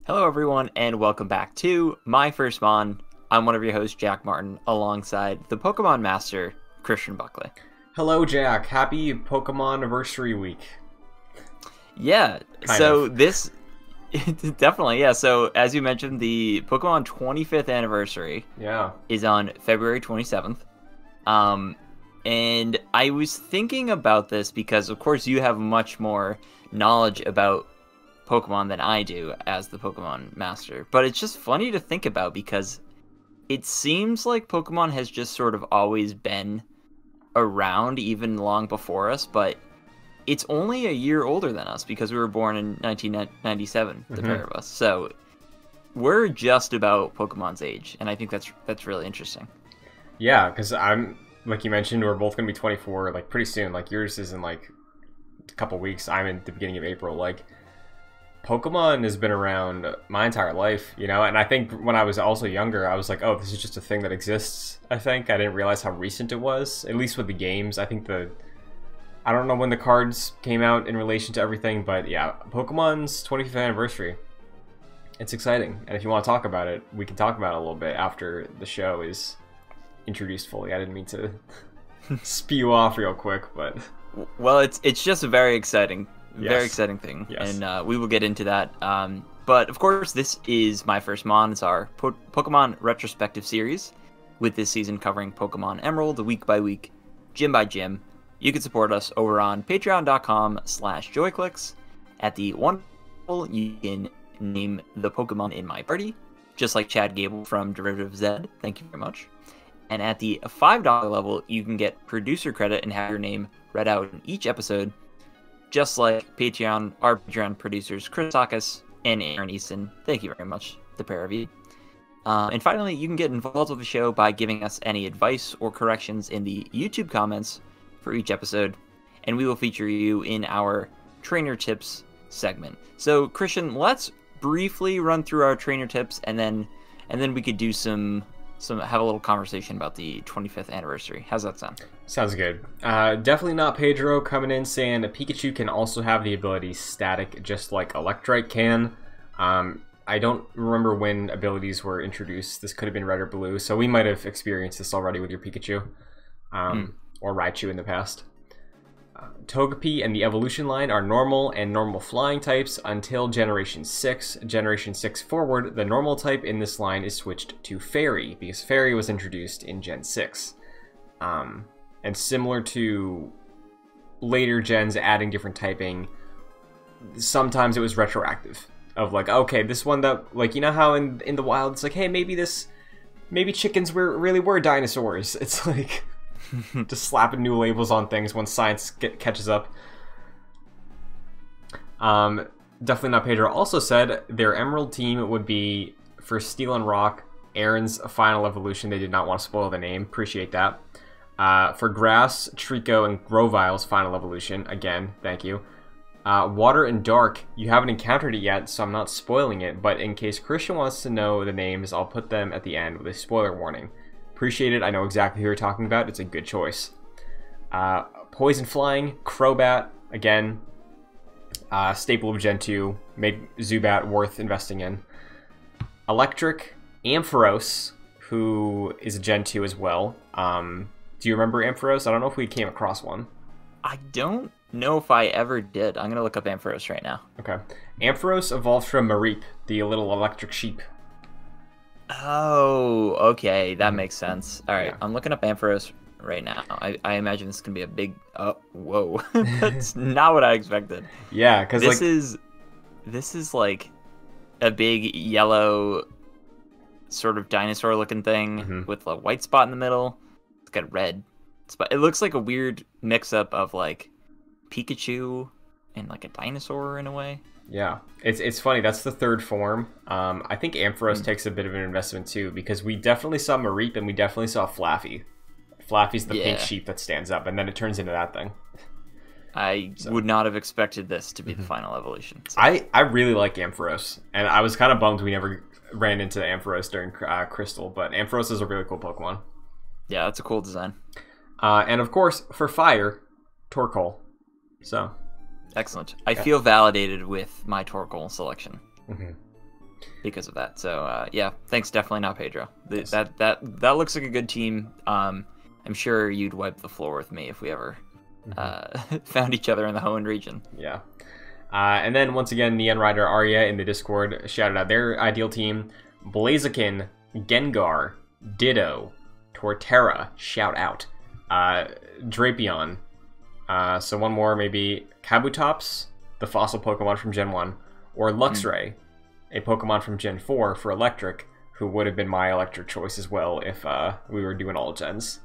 Hello, everyone, and welcome back to My First Mon. I'm one of your hosts, Jack Martin, alongside the Pokemon Master, Christian Buckley. Hello, Jack. Happy Pokemon Anniversary Week. Yeah, this... Definitely, yeah. So, as you mentioned, the Pokemon 25th anniversary is on February 27th. And I was thinking about this because, of course, you have much more knowledge about Pokemon than I do as the Pokemon Master. But it's just funny to think about because it seems like Pokemon has just sort of always been around even long before us, but it's only a year older than us because we were born in 1997, the pair of us. So we're just about Pokemon's age, and I think that's really interesting. Yeah, because I'm, like you mentioned, we're both going to be 24, like, pretty soon. Like, yours is in, like, a couple weeks. I'm in the beginning of April. Like, Pokemon has been around my entire life, you know? And I think when I was also younger, I was like, oh, this is just a thing that exists, I think. I didn't realize how recent it was, at least with the games. I think I don't know when the cards came out in relation to everything, but yeah, Pokemon's 25th anniversary. It's exciting, and if you want to talk about it, we can talk about it a little bit after the show is introduced fully. I didn't mean to spew off real quick, but... Well, it's just a very exciting thing, and we will get into that. But, of course, this is My First Mon. It's our Pokemon retrospective series, with this season covering Pokemon Emerald week by week, gym by gym. You can support us over on patreon.com/joyclicks. At the $1 level, you can name the Pokemon in my party, just like Chad Gable from Derivative Z. Thank you very much. And at the $5 level, you can get producer credit and have your name read out in each episode, just like our Patreon producers Chris Sakas and Aaron Easton. Thank you very much, the pair of you. And finally, you can get involved with the show by giving us any advice or corrections in the YouTube comments for each episode, and we will feature you in our trainer tips segment. So, Christian, let's briefly run through our trainer tips, and then we could do have a little conversation about the 25th anniversary. How's that sound? Sounds good. Definitely not Pedro coming in saying Pikachu can also have the ability Static, just like Electrike can. I don't remember when abilities were introduced. This could have been Red or Blue, so we might have experienced this already with your Pikachu. Or Raichu in the past. Togepi and the evolution line are normal and normal flying types until Generation 6. Generation 6 forward, the normal type in this line is switched to Fairy, because Fairy was introduced in Gen 6. And similar to later gens adding different typing, sometimes it was retroactive. Of like, okay, this one that, like, you know how in the wild, it's like, hey, maybe chickens really were dinosaurs. It's like... just slapping new labels on things once science catches up. Definitely not Pedro. Also said their Emerald team would be for Steel and Rock, Aaron's final evolution. They did not want to spoil the name. Appreciate that. For Grass, Trico, and Grovile's final evolution. Again, thank you. Water and Dark, you haven't encountered it yet, so I'm not spoiling it. But in case Christian wants to know the names, I'll put them at the end with a spoiler warning. Appreciate it. I know exactly who you're talking about. It's a good choice. Poison Flying, Crobat, again, staple of Gen 2, made Zubat worth investing in. Electric, Ampharos, who is a Gen 2 as well. Do you remember Ampharos? I don't know if we came across one. I don't know if I ever did. I'm going to look up Ampharos right now. Okay. Ampharos evolved from Mareep, the little electric sheep. Oh, okay, that makes sense. All right, yeah. I'm looking up Ampharos right now. I imagine this can be a big... whoa. That's not what I expected. Yeah, because this is like a big yellow sort of dinosaur-looking thing with a white spot in the middle. It's got a red spot. It looks like a weird mix-up of like Pikachu and like a dinosaur in a way. Yeah, it's funny. That's the third form. I think Ampharos takes a bit of an investment too, because we definitely saw Mareep and we definitely saw Flaffy. Flaffy's the pink sheep that stands up, and then it turns into that thing. I would not have expected this to be the final evolution. So. I really like Ampharos, and I was kind of bummed we never ran into Ampharos during Crystal, but Ampharos is a really cool Pokemon. Yeah, that's a cool design. And of course, for Fire, Torkoal. So... Excellent. I feel validated with my Torkoal selection. because of that. So yeah, thanks. Definitely not Pedro. That looks like a good team. I'm sure you'd wipe the floor with me if we ever found each other in the Hoenn region. Yeah. And then once again, Neon Rider Arya in the Discord shouted out their ideal team: Blaziken, Gengar, Ditto, Torterra, shout out, Drapion. So one more, maybe Kabutops, the fossil Pokemon from Gen 1, or Luxray, a Pokemon from Gen 4 for Electric, who would have been my electric choice as well if we were doing all gens.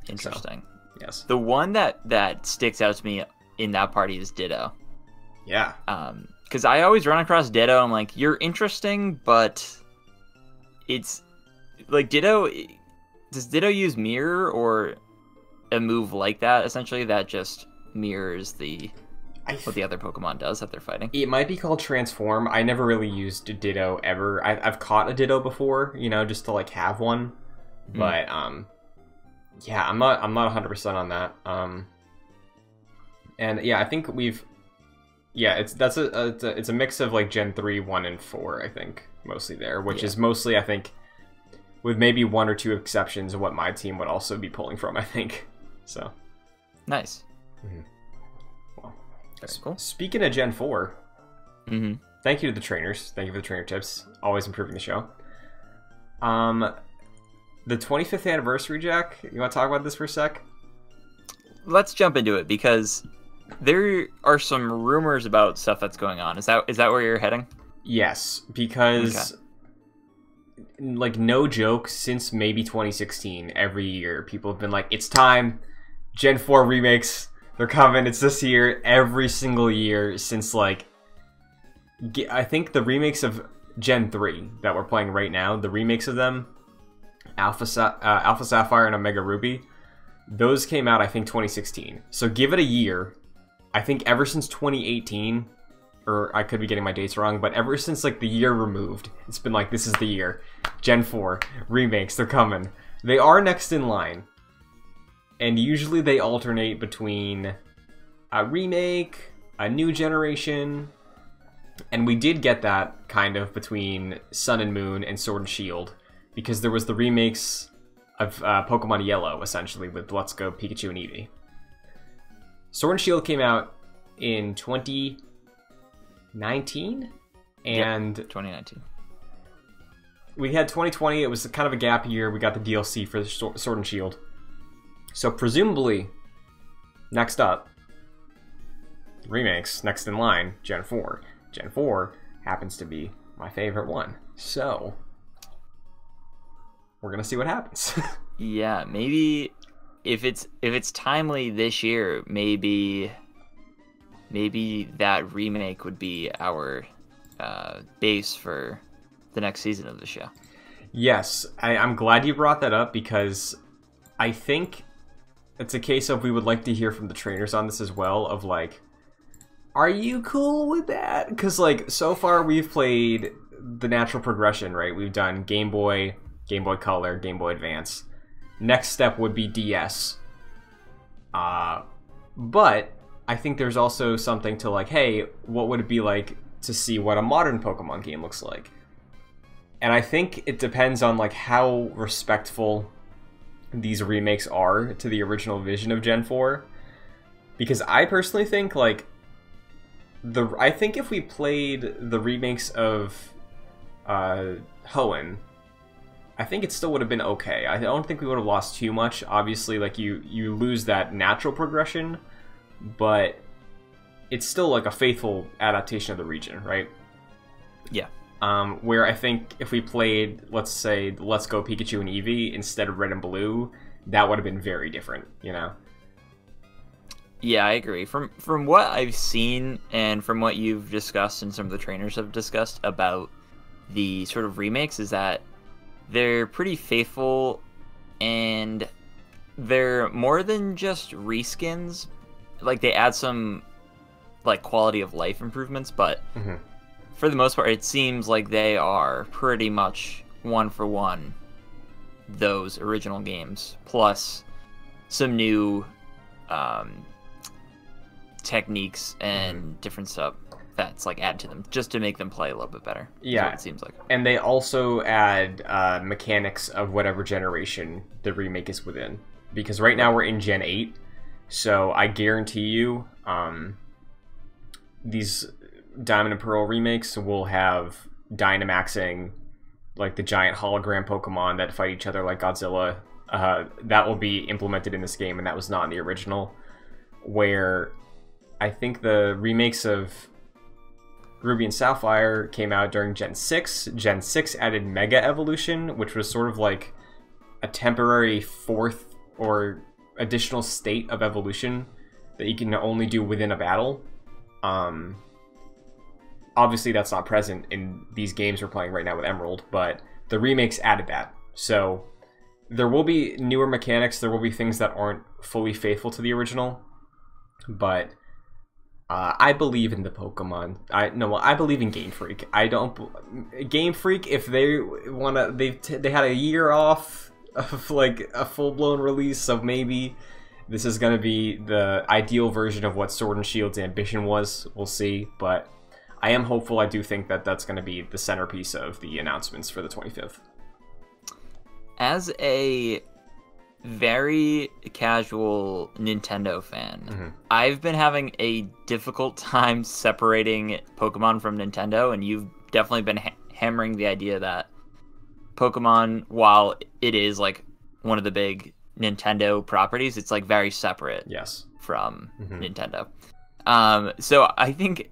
Interesting. So, yes. The one that sticks out to me in that party is Ditto. Yeah. Because I always run across Ditto, I'm like, you're interesting, but it's like Ditto. Does Ditto use Mirror or a move like that? Essentially, that just mirrors what the other Pokemon does that they're fighting. It might be called Transform. I never really used Ditto ever. I've caught a Ditto before, just to like have one, but yeah, I'm not 100% on that. And yeah, I think it's a mix of like Gen 3, 1, and 4, I think, mostly there, which is mostly, I think, with maybe one or two exceptions, what my team would also be pulling from, I think. So nice. Well, very cool. Speaking of Gen 4, thank you to the trainers. Thank you for the trainer tips. Always improving the show. The 25th anniversary, Jack, you want to talk about this for a sec? Let's jump into it, because there are some rumors about stuff that's going on. Is that where you're heading? Yes, because like, no joke, since maybe 2016, every year people have been like, it's time, Gen 4 remakes, they're coming, it's this year, every single year since, like, I think the remakes of Gen 3 that we're playing right now, the remakes of them, Alpha Sapphire and Omega Ruby, those came out, I think, 2016. So give it a year. I think ever since 2018, or I could be getting my dates wrong, but ever since like the year removed, it's been like, this is the year. Gen 4 remakes, they're coming. They are next in line. And usually they alternate between a remake, a new generation, and we did get that kind of between Sun and Moon and Sword and Shield, because there was the remakes of Pokemon Yellow, essentially, with Let's Go Pikachu and Eevee. Sword and Shield came out in 2019, and 2019. We had 2020. It was kind of a gap year. We got the DLC for Sword and Shield. So presumably, next up, remakes, next in line, Gen 4. Gen 4 happens to be my favorite one. So we're gonna see what happens. Yeah, maybe if it's timely this year, maybe that remake would be our base for the next season of the show. Yes, I'm glad you brought that up, because I think it's a case of we would like to hear from the trainers on this as well, of like, are you cool with that? Because like, so far we've played the natural progression, right? We've done Game Boy, Game Boy Color, Game Boy Advance. Next step would be DS. But I think there's also something to like, hey, what would it be like to see what a modern Pokemon game looks like? And I think it depends on like how respectful these remakes are to the original vision of Gen 4. Because I personally think like I think if we played the remakes of Hoenn, I think it still would have been okay. I don't think we would have lost too much. Obviously, like, you lose that natural progression, but it's still like a faithful adaptation of the region, right? Yeah. Where I think if we played, let's say, Let's Go Pikachu and Eevee instead of Red and Blue, that would have been very different, you know? Yeah, I agree. From what I've seen and from what you've discussed and some of the trainers have discussed about the sort of remakes, is that they're pretty faithful, and they're more than just reskins. Like, they add some like quality of life improvements, but for the most part, it seems like they are pretty much one for one those original games, plus some new techniques and different stuff. that's like added to them just to make them play a little bit better. Yeah, what it seems like. And they also add mechanics of whatever generation the remake is within, because right now we're in Gen 8, so I guarantee you these Diamond and Pearl remakes will have Dynamaxing, like the giant hologram Pokemon that fight each other like Godzilla. That will be implemented in this game, and that was not in the original. Where I think the remakes of Ruby and Sapphire came out during Gen 6. Gen 6 added Mega Evolution, which was sort of like a temporary fourth or additional state of evolution that you can only do within a battle. Obviously, that's not present in these games we're playing right now with Emerald, but the remakes added that. So there will be newer mechanics. There will be things that aren't fully faithful to the original, but I believe in the Pokemon. I believe in Game Freak. I don't Game Freak. If they wanna, they had a year off of like a full blown release, so maybe this is gonna be the ideal version of what Sword and Shield's ambition was. We'll see, but I am hopeful. I do think that that's gonna be the centerpiece of the announcements for the 25th. As a very casual Nintendo fan, I've been having a difficult time separating Pokemon from Nintendo, and you've definitely been hammering the idea that Pokemon, while it is like one of the big Nintendo properties, it's like very separate from Nintendo. So I think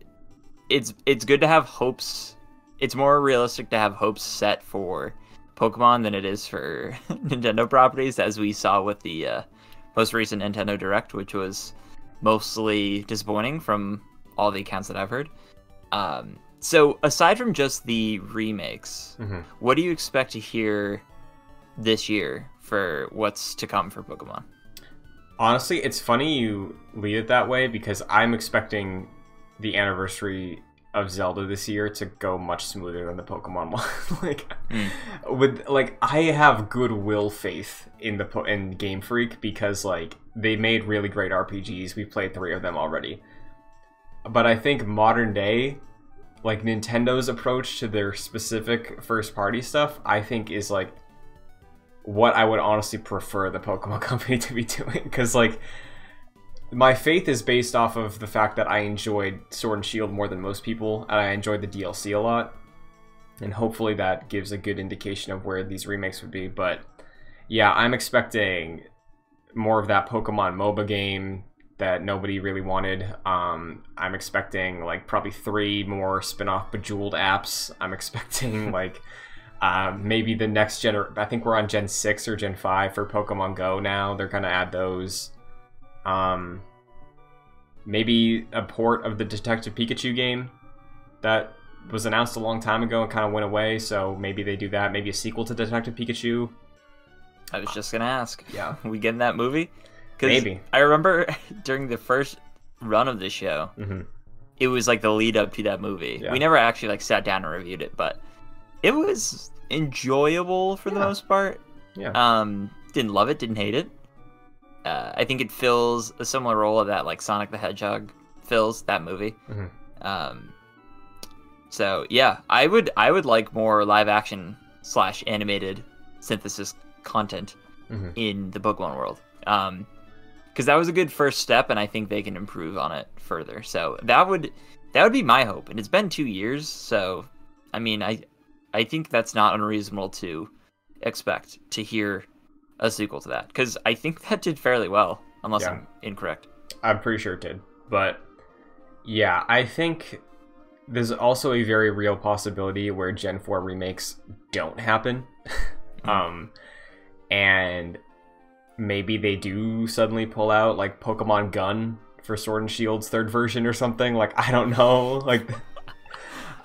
it's good to have hopes. It's more realistic to have hopes set for Pokemon than it is for Nintendo properties, as we saw with the most recent Nintendo Direct, which was mostly disappointing from all the accounts that I've heard. So aside from just the remakes, what do you expect to hear this year for what's to come for Pokemon? Honestly, it's funny you lead it that way, because I'm expecting the anniversary of Zelda this year to go much smoother than the Pokemon one. I have goodwill faith in in Game Freak, because like they made really great RPGs. We've played 3 of them already. But I think modern day, like Nintendo's approach to their specific first party stuff, I think is like what I would honestly prefer the Pokemon Company to be doing, because like my faith is based off of the fact that I enjoyed Sword and Shield more than most people, and I enjoyed the DLC a lot, and hopefully that gives a good indication of where these remakes would be. But yeah, I'm expecting more of that Pokemon MOBA game that nobody really wanted. I'm expecting like probably 3 more spin-off Bejeweled apps. I'm expecting like maybe the next I think we're on Gen 6 or Gen 5 for Pokemon Go now. They're gonna add those. Maybe a port of the Detective Pikachu game that was announced a long time ago and kind of went away, so maybe they do that. Maybe a sequel to Detective Pikachu. I was just gonna ask. Yeah. We getting that movie? Maybe. I remember during the first run of the show, it was like the lead up to that movie. Yeah. We never actually like sat down and reviewed it, but it was enjoyable for the most part. Yeah. Didn't love it, didn't hate it. I think it fills a similar role of that like Sonic the Hedgehog fills that movie. So yeah, I would like more live action / animated synthesis content in the Pokemon world. Because that was a good first step, and I think they can improve on it further. So that would be my hope. And it's been 2 years, so I mean I think that's not unreasonable to expect to hear a sequel to that, because I think that did fairly well, unless I'm incorrect. I'm pretty sure it did. But yeah, I think there's also a very real possibility where Gen 4 remakes don't happen. And maybe they do suddenly pull out like Pokemon Gun for Sword and Shield's 3rd version or something. Like, I don't know. Like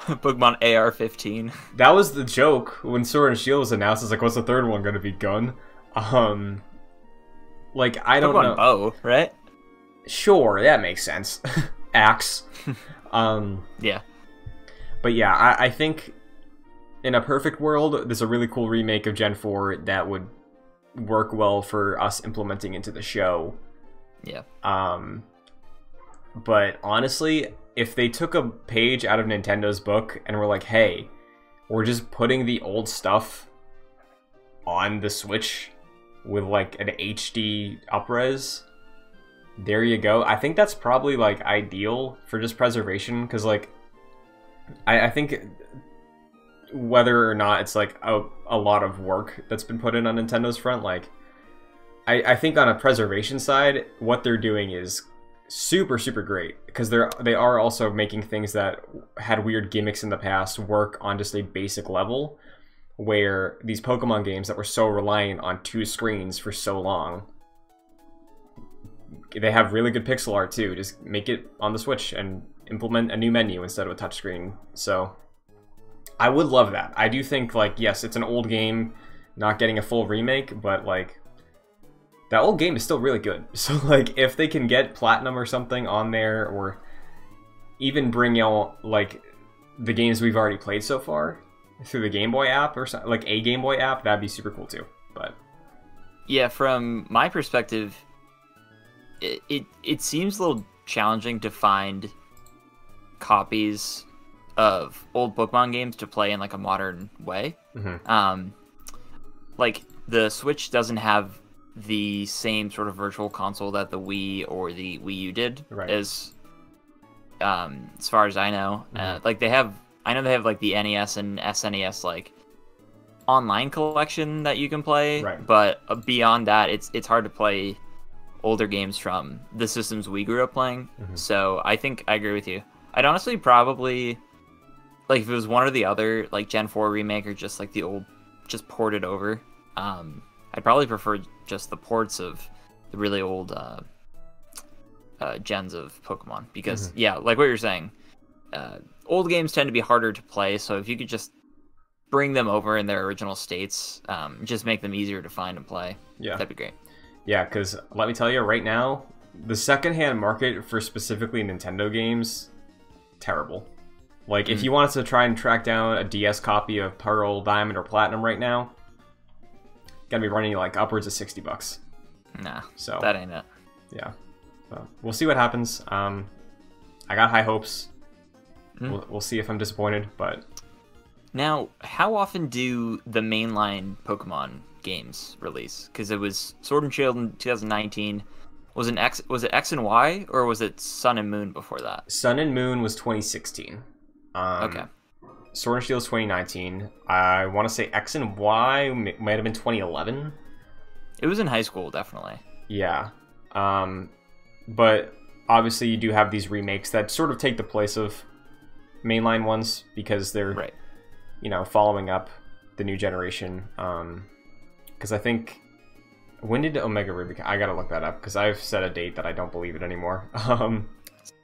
Pokemon AR-15. That was the joke when Sword and Shield was announced. It's like, what's the 3rd one going to be? Gun? Like, I don't know. Bow, right? Sure, that makes sense. Axe. Yeah. But yeah, I think in a perfect world, there's a really cool remake of Gen 4 that would work well for us implementing into the show. Yeah. But honestly, if they took a page out of Nintendo's book and were like, hey, we're just putting the old stuff on the Switch with like an HD upres, there you go. I think that's probably like ideal for just preservation, because like I think whether or not it's like a lot of work that's been put in on Nintendo's front, like I think on a preservation side, what they're doing is super great, because they are also making things that had weird gimmicks in the past work on just a basic level, where these Pokemon games that were so reliant on 2 screens for so long, they have really good pixel art too. Just make it on the Switch and implement a new menu instead of a touchscreen. So I would love that. I do think, like, yes, it's an old game, not getting a full remake, but like that old game is still really good. So like if they can get Platinum or something on there, or even bring out like the games we've already played so far through the Game Boy app, or something, like a Game Boy app, that'd be super cool too. But yeah, from my perspective, it seems a little challenging to find copies of old Pokemon games to play in like a modern way. Like the Switch doesn't have the same sort of virtual console that the Wii or the Wii U did, right. as far as I know. Like I know they have like the NES and SNES like online collection that you can play, right. But beyond that, it's hard to play older games from the systems we grew up playing. So I think I agree with you. I'd honestly probably, like, if it was one or the other, like Gen 4 remake or just like the old, just ported over, I'd probably prefer just the ports of the really old gens of Pokemon, because yeah, like what you're saying, old games tend to be harder to play, so if you could just bring them over in their original states, just make them easier to find and play, that'd be great. Yeah, because let me tell you right now, the secondhand market for specifically Nintendo games, terrible. Like, if you wanted to try and track down a DS copy of Pearl, Diamond, or Platinum right now, gotta be running like upwards of $60. Nah, so that ain't it. Yeah, so we'll see what happens. I got high hopes. We'll see if I'm disappointed, but... Now, how often do the mainline Pokemon games release? Because it was Sword and Shield in 2019. Was it X and Y, or was it Sun and Moon before that? Sun and Moon was 2016. Okay. Sword and Shield is 2019. I want to say X and Y might have been 2011. It was in high school, definitely. Yeah. But obviously you do have these remakes that sort of take the place of mainline ones, because they're, right, you know, following up the new generation. Because I think, when did Omega Ruby? I gotta look that up, because I've set a date that I don't believe it anymore.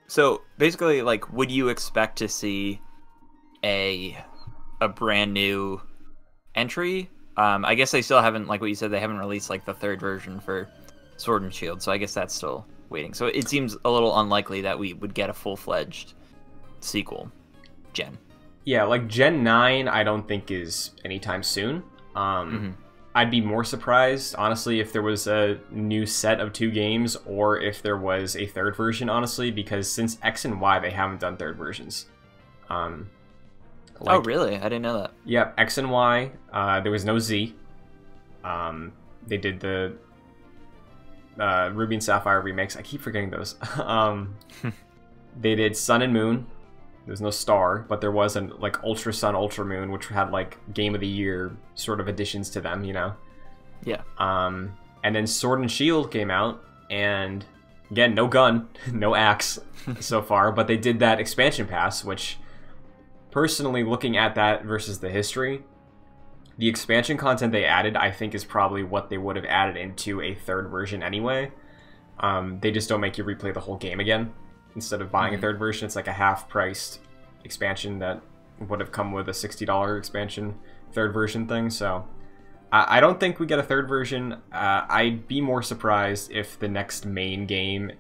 So basically, like, would you expect to see a brand new entry? I guess they still haven't, like what you said, they haven't released like the 3rd version for Sword and Shield, so I guess that's still waiting. So it seems a little unlikely that we would get a full-fledged sequel gen. Yeah, like Gen 9 I don't think is anytime soon. I'd be more surprised, honestly, if there was a new set of 2 games, or if there was a 3rd version, honestly, because since X and Y, they haven't done 3rd versions. Oh, really? I didn't know that. Yeah, X and Y. There was no Z. They did the Ruby and Sapphire remakes. I keep forgetting those. They did Sun and Moon. There's no Star, but there was an like Ultra Sun, Ultra Moon, which had like Game of the Year sort of additions to them, you know? Yeah. And then Sword and Shield came out, and again, no gun, no axe so far, but they did that expansion pass, which, personally, looking at that versus the history, the expansion content they added, I think, is probably what they would have added into a 3rd version anyway. They just don't make you replay the whole game again. Instead of buying a 3rd version, it's like a half-priced expansion that would have come with a $60 expansion 3rd version thing. So I don't think we get a 3rd version. I'd be more surprised if the next main game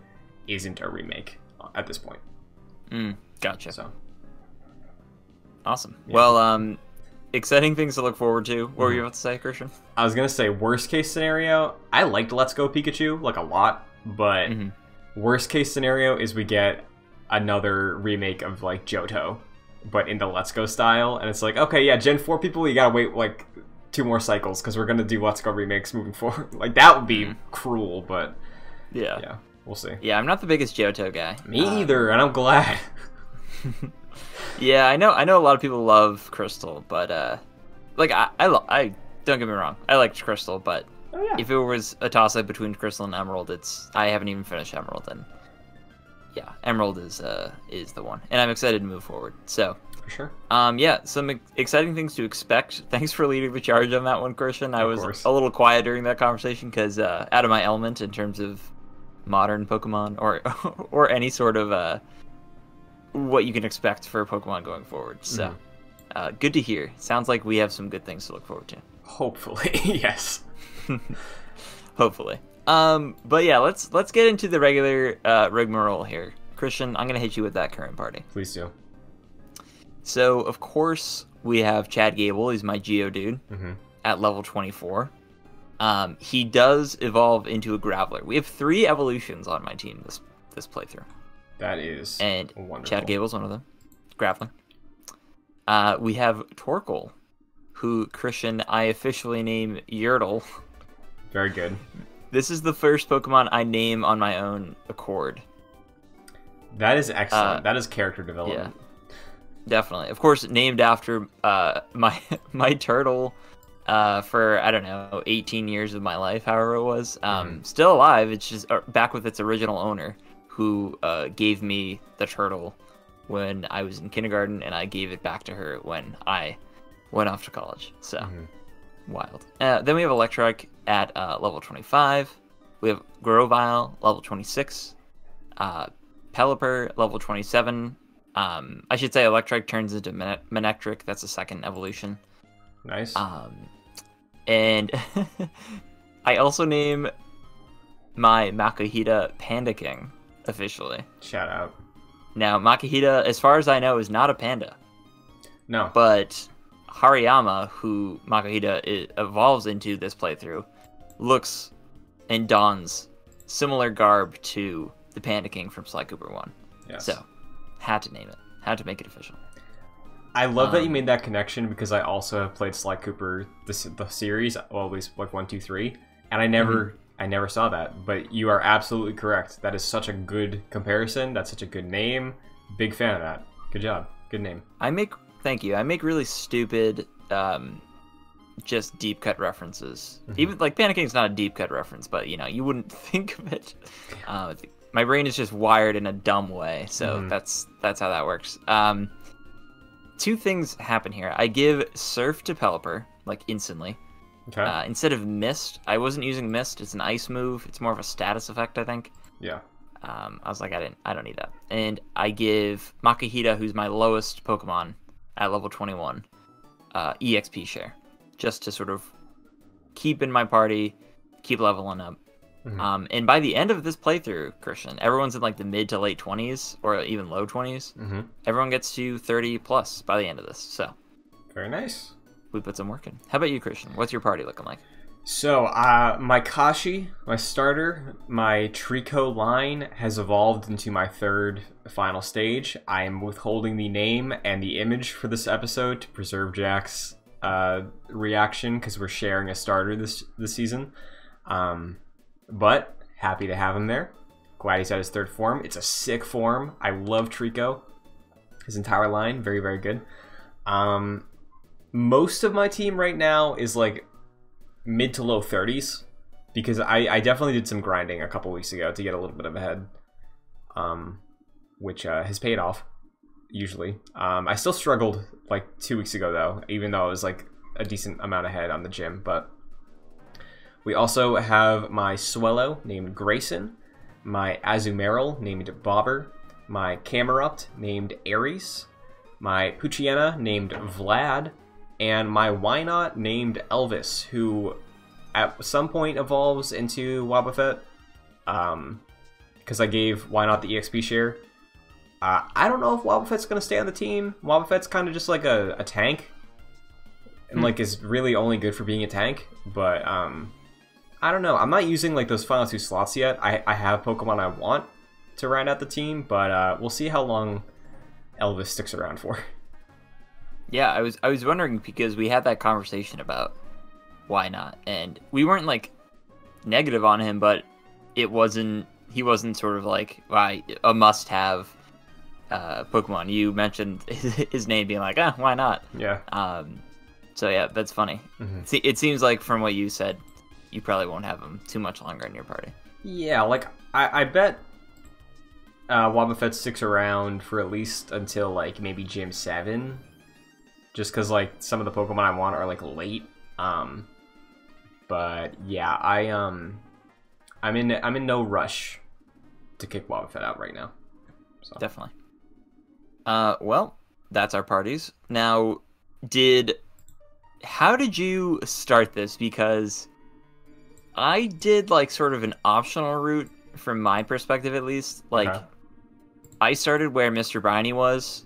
isn't a remake at this point. Gotcha. So awesome. Yeah. Well, exciting things to look forward to. What were you about to say, Christian? I was gonna say, worst case scenario, I liked Let's Go Pikachu like a lot, but worst case scenario is we get another remake of like Johto, but in the Let's Go style, and it's like, okay, yeah, Gen 4 people, you gotta wait like 2 more cycles because we're gonna do Let's Go remakes moving forward. Like that would be cruel, but yeah, we'll see. Yeah, I'm not the biggest Johto guy. Me either, and I'm glad. Yeah, I know a lot of people love Crystal, but like I don't get me wrong, I liked Crystal, but if it was a toss-up between Crystal and Emerald, I haven't even finished Emerald, and yeah, Emerald is the one, and I'm excited to move forward. So for sure. Yeah, some exciting things to expect. Thanks for leading the charge on that one, Christian. I was a little quiet during that conversation because out of my element in terms of modern Pokemon or any sort of what you can expect for Pokemon going forward. So good to hear. Sounds like we have some good things to look forward to. Hopefully, yes. Hopefully. But yeah, let's get into the regular rigmarole here. Christian, I'm gonna hit you with that current party. Please do. So of course we have Chad Gable. He's my Geodude at level 24. He does evolve into a Graveler. We have 3 evolutions on my team this playthrough. That is and wonderful. Chad Gable's one of them. Graveler. We have Torkoal, who Christian I officially name Yertle. Very good. This is the first Pokemon I name on my own accord. That is excellent. That is character development. Yeah, definitely. Of course, named after my turtle for, I don't know, 18 years of my life, however it was. Still alive. It's just back with its original owner, who gave me the turtle when I was in kindergarten, and I gave it back to her when I went off to college. So, wild. Then we have Electrike at level 25. We have Grovyle, level 26. Pelipper, level 27. I should say Electrike turns into Manectric. That's the second evolution. Nice. And I also name my Makahita Panda King, officially. Shout out. Now, Makahita, as far as I know, is not a panda. No. But Hariyama, who Makahita evolves into this playthrough, looks and dons similar garb to the Panda King from Sly Cooper 1. Yes. So, had to name it. Had to make it official. I love that you made that connection because I also have played Sly Cooper the series, well, at least like 1, 2, 3, and I never saw that. But you are absolutely correct. That is such a good comparison. That's such a good name. Big fan of that. Good job. Good name. Thank you. I make really stupid, just deep cut references. Even like Panda King's not a deep cut reference, but you wouldn't think of it. My brain is just wired in a dumb way, so that's how that works. 2 things happen here. I give Surf to Pelipper, like instantly. Okay. Instead of Mist, I wasn't using Mist. It's an ice move. It's more of a status effect, I think. Yeah. I was like, I don't need that. And I give Makahita, who's my lowest Pokemon at level 21, EXP share, just to sort of keep in my party, keep leveling up. And by the end of this playthrough, Christian, everyone's in like the mid to late 20s or even low 20s. Everyone gets to 30 plus by the end of this. So very nice. We put some work in. How about you, Christian? What's your party looking like? So, my Kashi, my starter, my Trico line has evolved into my 3rd final stage. I am withholding the name and the image for this episode to preserve Jack's reaction because we're sharing a starter this season. But happy to have him there. Glad he's at his 3rd form. It's a sick form. I love Trico. His entire line, very, very good. Most of my team right now is like mid to low 30s because I definitely did some grinding a couple weeks ago to get a little bit of ahead, which has paid off usually. I still struggled like 2 weeks ago though, even though I was like a decent amount ahead on the gym. But we also have my Swellow named Grayson, my Azumarill named Bobber, my Camerupt named Aries, my Poochyena named Vlad, and my Wynot named Elvis, who at some point evolves into Wobbuffet, because I gave Wynot the EXP share. I don't know if Wobbuffet's going to stay on the team. Wobbuffet's kind of just like a tank, and like is really only good for being a tank, but I don't know. I'm not using like those final 2 slots yet. I have Pokemon I want, to round out the team, but we'll see how long Elvis sticks around for. Yeah, I was wondering because we had that conversation about why not, and we weren't like negative on him, but he wasn't sort of like a must-have Pokemon. You mentioned his name being like, why not? Yeah. So yeah, that's funny. Mm-hmm. See, it seems like from what you said, you probably won't have him too much longer in your party. Yeah, like I bet Wobbuffet sticks around for at least until like maybe Gym 7, just because like some of the Pokemon I want are like late. But yeah, I'm in no rush to kick Wobbuffet out right now. So. Definitely. Well, that's our parties. Now, how did you start this? Because I did like sort of an optional route from my perspective, at least. Like, I started where Mr. Briny was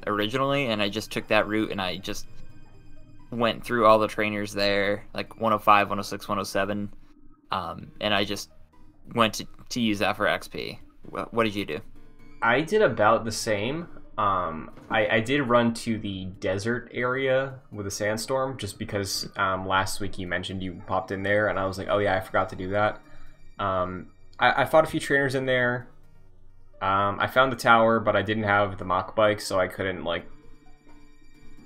originally, and I just took that route, and I just went through all the trainers there, like 105, 106, 107, and I just went to use that for XP. What did you do? I did about the same. I did run to the desert area with a sandstorm just because last week you mentioned you popped in there, and I was like, oh yeah, I forgot to do that. I fought a few trainers in there. I found the tower, but I didn't have the mock bike, so I couldn't like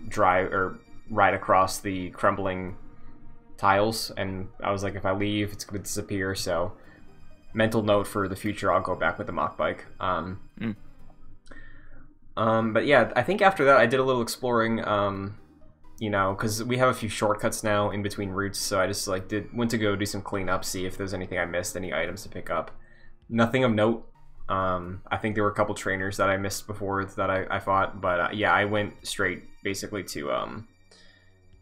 drive or ride across the crumbling tiles, and I was like, if I leave, it's going to disappear, so mental note for the future, I'll go back with the mock bike. But yeah, I think after that I did a little exploring, you know, because we have a few shortcuts now in between routes, so I just like went to go do some cleanup, see if there's anything I missed, any items to pick up. Nothing of note. I think there were a couple trainers that I missed before that I fought, but yeah, I went straight basically to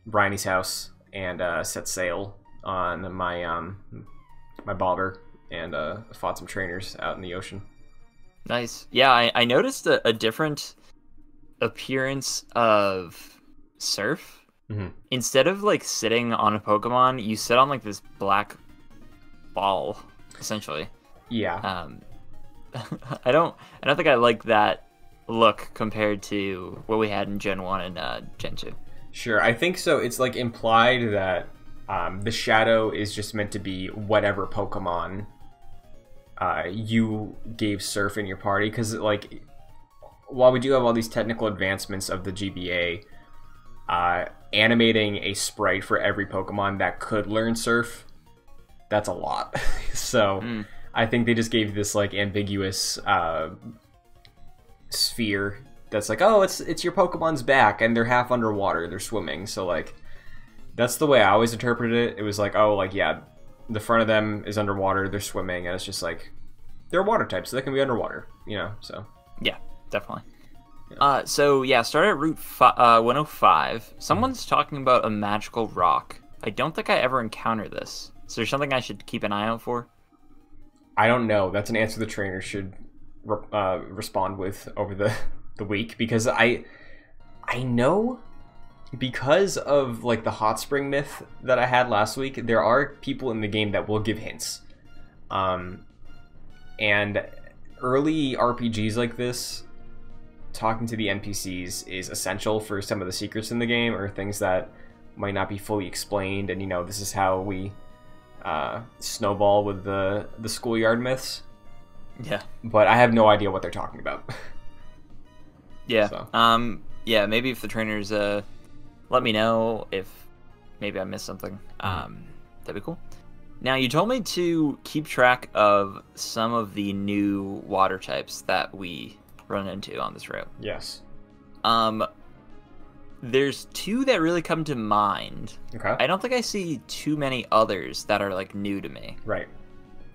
Bryony's house and set sail on my my bobber and fought some trainers out in the ocean. Nice. Yeah, I noticed a different appearance of Surf. Mm-hmm. Instead of like sitting on a Pokemon, you sit on like this black ball, essentially. Yeah. I don't think I like that look compared to what we had in Gen 1 and Gen 2. Sure, I think so. It's like implied that the shadow is just meant to be whatever Pokemon you gave Surf in your party, because like while we do have all these technical advancements of the GBA, animating a sprite for every Pokemon that could learn Surf, that's a lot. So I think they just gave this like ambiguous sphere that's like, oh, it's your Pokemon's back and they're half underwater, they're swimming. So like that's the way I always interpreted it. It was like, oh, like yeah, the front of them is underwater, they're swimming, and it's just like they're water types, so they can be underwater, you know. So yeah, definitely. Yeah. So yeah, start at Route 105. Someone's talking about a magical rock. I don't think I ever encountered this. Is there something I should keep an eye out for? I don't know. That's an answer the trainer should respond with over the week, because I know, because of like the hot spring myth that I had last week, there are people in the game that will give hints. And early RPGs like this, talking to the NPCs is essential for some of the secrets in the game, or things that might not be fully explained. And you know, this is how we snowball with the schoolyard myths. Yeah. But I have no idea what they're talking about. Yeah. So. Yeah, maybe if the trainers let me know if maybe I missed something. That'd be cool. Now, you told me to keep track of some of the new water types that we run into on this route. Yes. There's two that really come to mind. Okay. I don't think I see too many others that are like new to me. Right.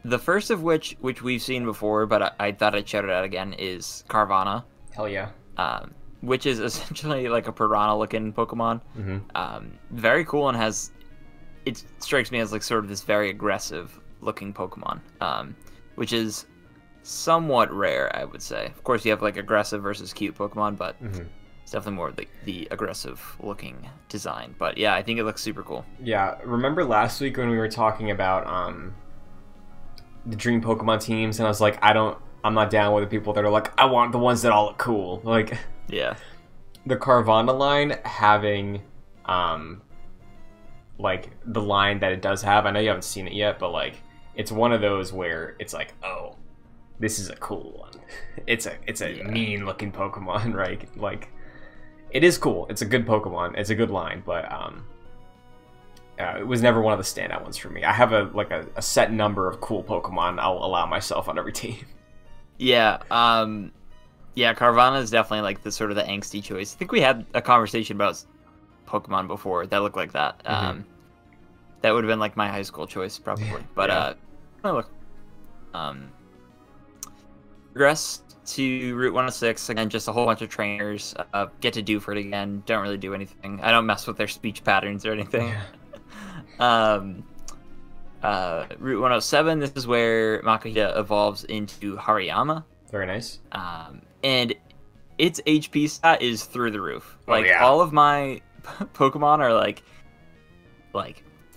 The first of which we've seen before, but I thought I'd shout it out again, is Carvana. Hell yeah. Which is essentially like a piranha-looking Pokemon. Mm-hmm. Very cool, and it strikes me as like sort of this very aggressive-looking Pokemon, which is somewhat rare, I would say. Of course, you have like aggressive versus cute Pokemon, but it's definitely more the aggressive-looking design. But yeah, I think it looks super cool. Yeah, remember last week when we were talking about the Dream Pokemon teams, and I was like, I don't I'm not down with the people that are like, I want the ones that all look cool. Like, Yeah. the Carvana line having, like, the line that it does have. I know you haven't seen it yet, but, like, it's one of those where it's like, oh, this is a cool one. It's a mean-looking Pokemon, right? Like, it is cool. It's a good Pokemon. It's a good line, but, it was never one of the standout ones for me. I have a set number of cool Pokemon I'll allow myself on every team. Yeah, yeah, Carvana is definitely like the sort of the angsty choice. I think we had a conversation about Pokemon before that looked like that. That would have been like my high school choice probably. But look, progress to Route 106 again. Just a whole bunch of trainers. Get to do for it again. Don't really do anything. I don't mess with their speech patterns or anything. Route 107. This is where Makuhita evolves into Hariyama. Very nice. And its HP stat is through the roof. Like, oh, yeah. all of my Pokemon are like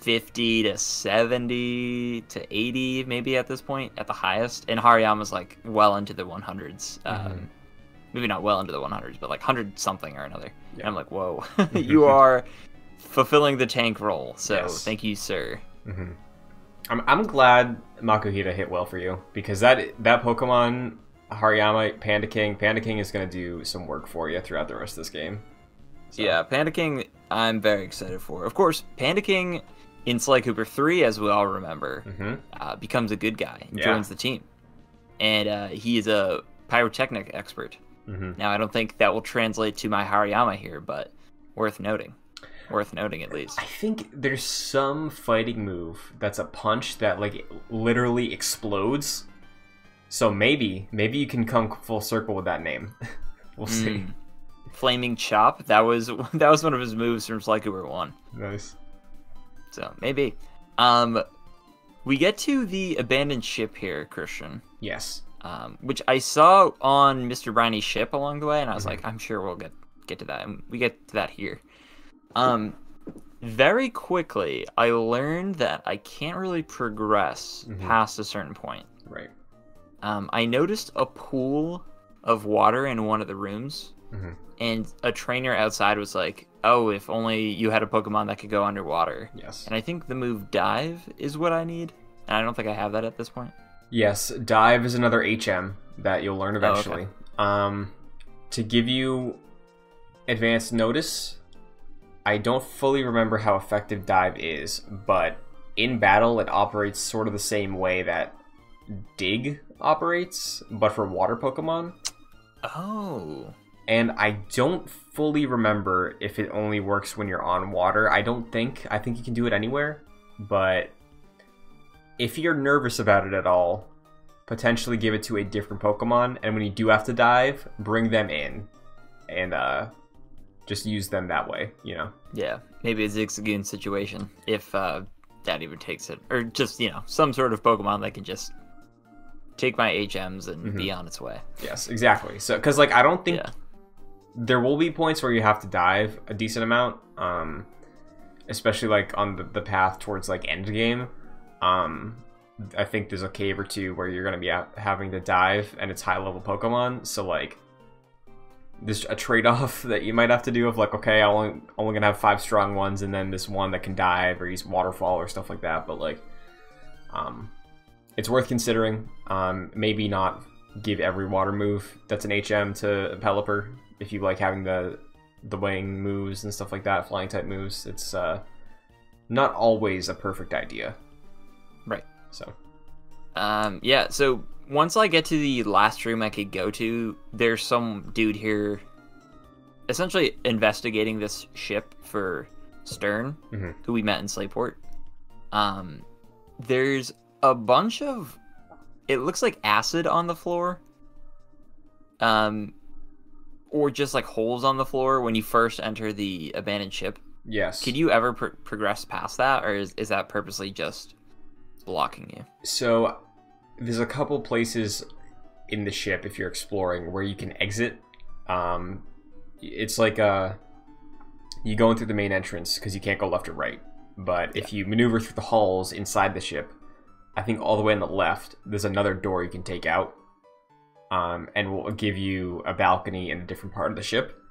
50 to 70 to 80 maybe at this point at the highest, and Hariyama's like well into the 100s. Maybe not well into the 100s, but like 100 something or another. Yeah. And I'm like, whoa, you are fulfilling the tank role. So thank you, sir. I'm glad Makuhita hit well for you, because that Pokemon, Hariyama, Panda King is going to do some work for you throughout the rest of this game. So. Yeah, Panda King, I'm very excited for. Of course, Panda King in Sly Cooper 3, as we all remember, becomes a good guy and joins the team. And he is a pyrotechnic expert. Now, I don't think that will translate to my Hariyama here, but worth noting. Worth noting, at least. I think there's some fighting move that's a punch that, like, literally explodes. So maybe you can come full circle with that name. We'll see. Flaming Chop. That was one of his moves from Sly Cooper 1. Nice. So maybe. We get to the abandoned ship here, Christian. Yes. Which I saw on Mr. Briny's ship along the way, and I was like, I'm sure we'll get to that. And we get to that here. Very quickly, I learned that I can't really progress past a certain point. Right. I noticed a pool of water in one of the rooms, and a trainer outside was like, oh, if only you had a Pokemon that could go underwater. Yes. And I think the move Dive is what I need, and I don't think I have that at this point. Yes, Dive is another HM that you'll learn eventually. Oh, okay. To give you advanced notice, I don't fully remember how effective Dive is, but in battle it operates sort of the same way that Dig operates, but for water Pokemon. Oh. And I don't fully remember if it only works when you're on water. I think you can do it anywhere, but if you're nervous about it at all, potentially give it to a different Pokemon, and when you do have to dive, bring them in, and just use them that way, you know? Yeah, maybe a Zigzagoon situation, if that even takes it. Or just, some sort of Pokemon that can just take my HMs and be on its way. Yes, exactly. So, because, I don't think... Yeah. There will be points where you have to dive a decent amount, especially, on the path towards, endgame. I think there's a cave or two where you're going to be having to dive, and it's high-level Pokemon, so, there's a trade-off that you might have to do of, okay, I'm only going to have 5 strong ones, and then this one that can dive, or use Waterfall, or stuff like that, but, it's worth considering. Maybe not give every water move that's an HM to a Pelipper, if you like having the wing moves and stuff like that, flying type moves. It's not always a perfect idea. Right. So. Yeah, so once I get to the last room I could go to, there's some dude here essentially investigating this ship for Stern, who we met in Slayport. There's a bunch of, it looks like acid on the floor. Or just holes on the floor when you first enter the abandoned ship. Yes. Could you ever progress past that, or is that purposely just blocking you? So there's a couple places in the ship, if you're exploring, where you can exit. It's you go in through the main entrance because you can't go left or right. But if you maneuver through the halls inside the ship, I think all the way on the left, there's another door you can take out. and will give you a balcony in a different part of the ship.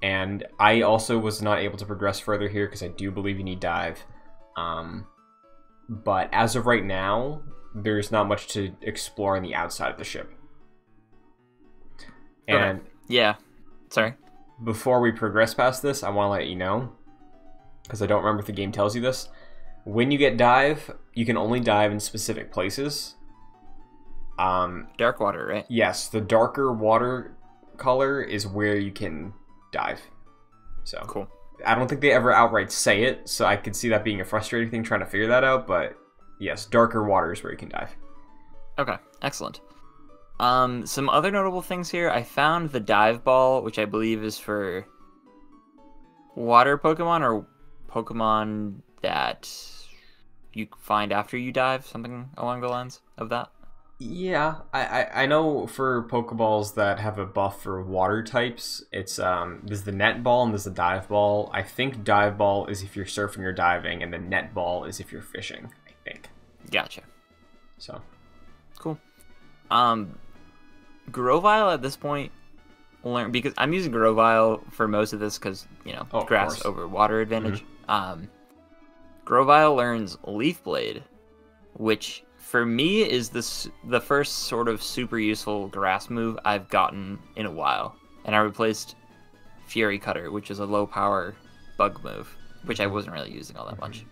And I also was not able to progress further here because I do believe you need dive. But as of right now, there's not much to explore on the outside of the ship. And okay. Yeah. Sorry. Before we progress past this, I want to let you know, because I don't remember if the game tells you this, when you get dive, you can only dive in specific places. Dark water, right? Yes, the darker water color is where you can dive. So cool. I don't think they ever outright say it, so I could see that being a frustrating thing trying to figure that out, but yes, darker water is where you can dive. Okay, excellent. Some other notable things here. I found the dive ball, which I believe is for water Pokemon or Pokemon that you find after you dive, something along the lines of that. Yeah, I know for Pokeballs that have a buff for water types, it's there's the net ball and there's the dive ball. I think dive ball is if you're surfing or diving, and the net ball is if you're fishing, I think. Gotcha. So cool. Grovyle at this point, because I'm using Grovyle for most of this because, you know, grass over water advantage. Mm-hmm. Grovyle learns Leaf Blade, which for me is the first sort of super useful grass move I've gotten in a while. And I replaced Fury Cutter, which is a low power bug move, which I wasn't really using all that much.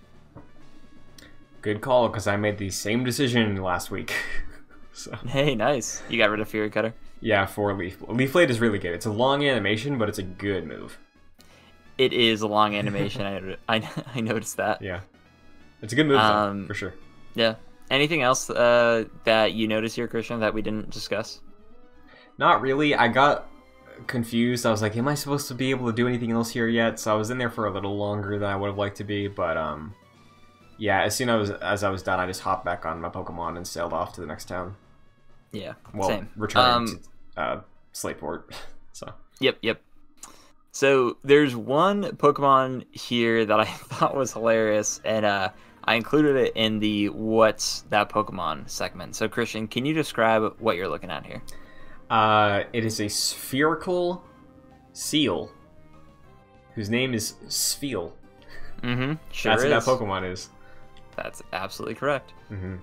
Good call, because I made the same decision last week. So. Hey, nice. You got rid of Fury Cutter? Yeah, for Leaf Blade. Leaf Blade is really good. It's a long animation, but it's a good move. It is a long animation. I noticed that. Yeah. It's a good move, though, for sure. Yeah. Anything else that you noticed here, Christian, that we didn't discuss? Not really. I got confused. I was like, am I supposed to be able to do anything else here yet? So I was in there for a little longer than I would have liked to be, but yeah, as soon as I was done, I just hopped back on my Pokemon and sailed off to the next town. Yeah, well, same. Returning to Slateport. So. Yep. So there's one Pokemon here that I thought was hilarious, and I included it in the What's That Pokemon segment. So Christian, can you describe what you're looking at here? It is a spherical seal whose name is Spheal. Mm-hmm. Sure That's is. what that Pokemon is. That's absolutely correct. Mm-hmm.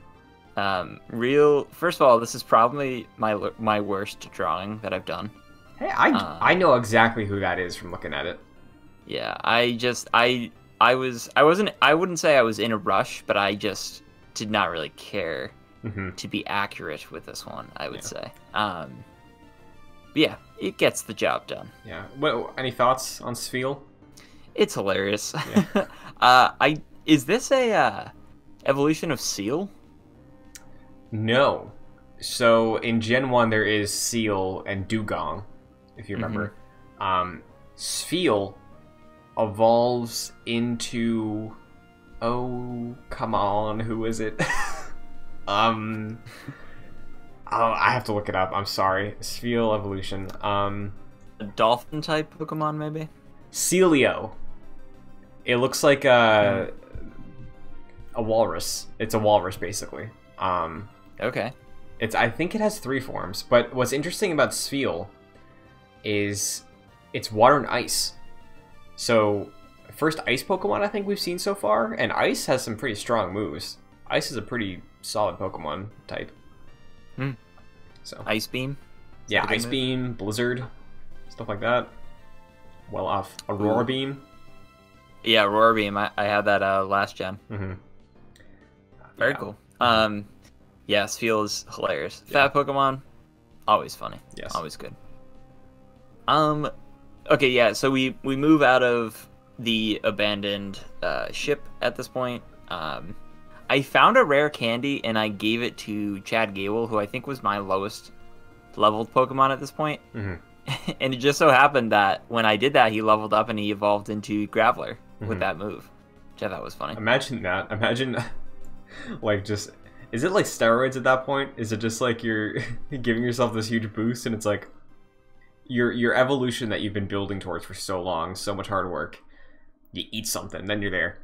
First of all, this is probably my worst drawing that I've done. Hey, I know exactly who that is from looking at it. Yeah, I wouldn't say I was in a rush, but I just did not really care to be accurate with this one, I would say. But yeah, it gets the job done. Yeah. Well, any thoughts on Spheal? It's hilarious. Yeah. Is this a evolution of Seal? No. So in Gen 1 there is Seal and Dugong, if you remember. Spheal evolves into... Oh, come on, who is it? I have to look it up. I'm sorry. Spheal evolution. A dolphin type Pokemon, maybe? Celio. It looks like a walrus. It's a walrus, basically. Okay. I think it has 3 forms, but what's interesting about Spheal is it's water and ice. So, first ice Pokemon I think we've seen so far, and ice has some pretty strong moves. Ice is a pretty solid Pokemon type. So Ice Beam? Yeah, Ice Beam, Blizzard, stuff like that. Well off. Aurora Beam. Yeah, Aurora Beam. I had that last gen. Very cool. Yeah, Spheal is hilarious. Fat Pokemon, always funny. Yes. Always good. Okay, yeah, so we move out of the abandoned ship at this point. I found a rare candy and I gave it to Chad Gable, who I think was my lowest leveled Pokemon at this point. And it just so happened that when I did that, he leveled up and he evolved into Graveler with that move, which I thought was funny. Imagine that. Imagine, like, just... Is it like steroids at that point? Is it just like you're giving yourself this huge boost and it's like your evolution that you've been building towards for so long, so much hard work, you eat something, then you're there.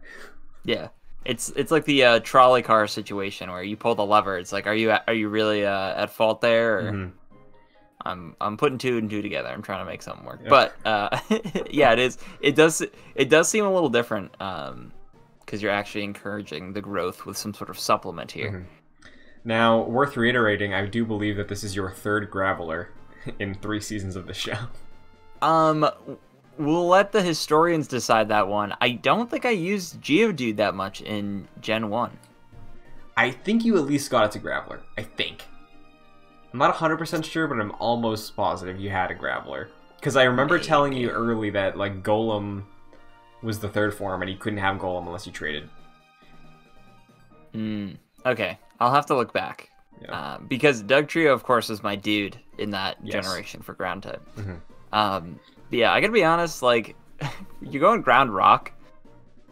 Yeah. It's like the trolley car situation where you pull the lever. It's like, are you really at fault there? Or... I'm putting two and two together. I'm trying to make something work. Yeah. But yeah, it is. It does seem a little different because you're actually encouraging the growth with some sort of supplement here. Mm-hmm. Now, worth reiterating, I do believe that this is your third Graveler in 3 seasons of the show. We'll let the historians decide that one. I don't think I used Geodude that much in Gen 1. I think you at least got it to Graveler. I think. I'm not 100% sure, but I'm almost positive you had a Graveler. Because I remember telling you early that like Golem was the third form, and you couldn't have Golem unless you traded. Okay, I'll have to look back. Yeah. Because Dugtrio, of course, was my dude in that Yes. generation for ground type. Mm-hmm. But yeah, I gotta be honest, like, you're going ground rock.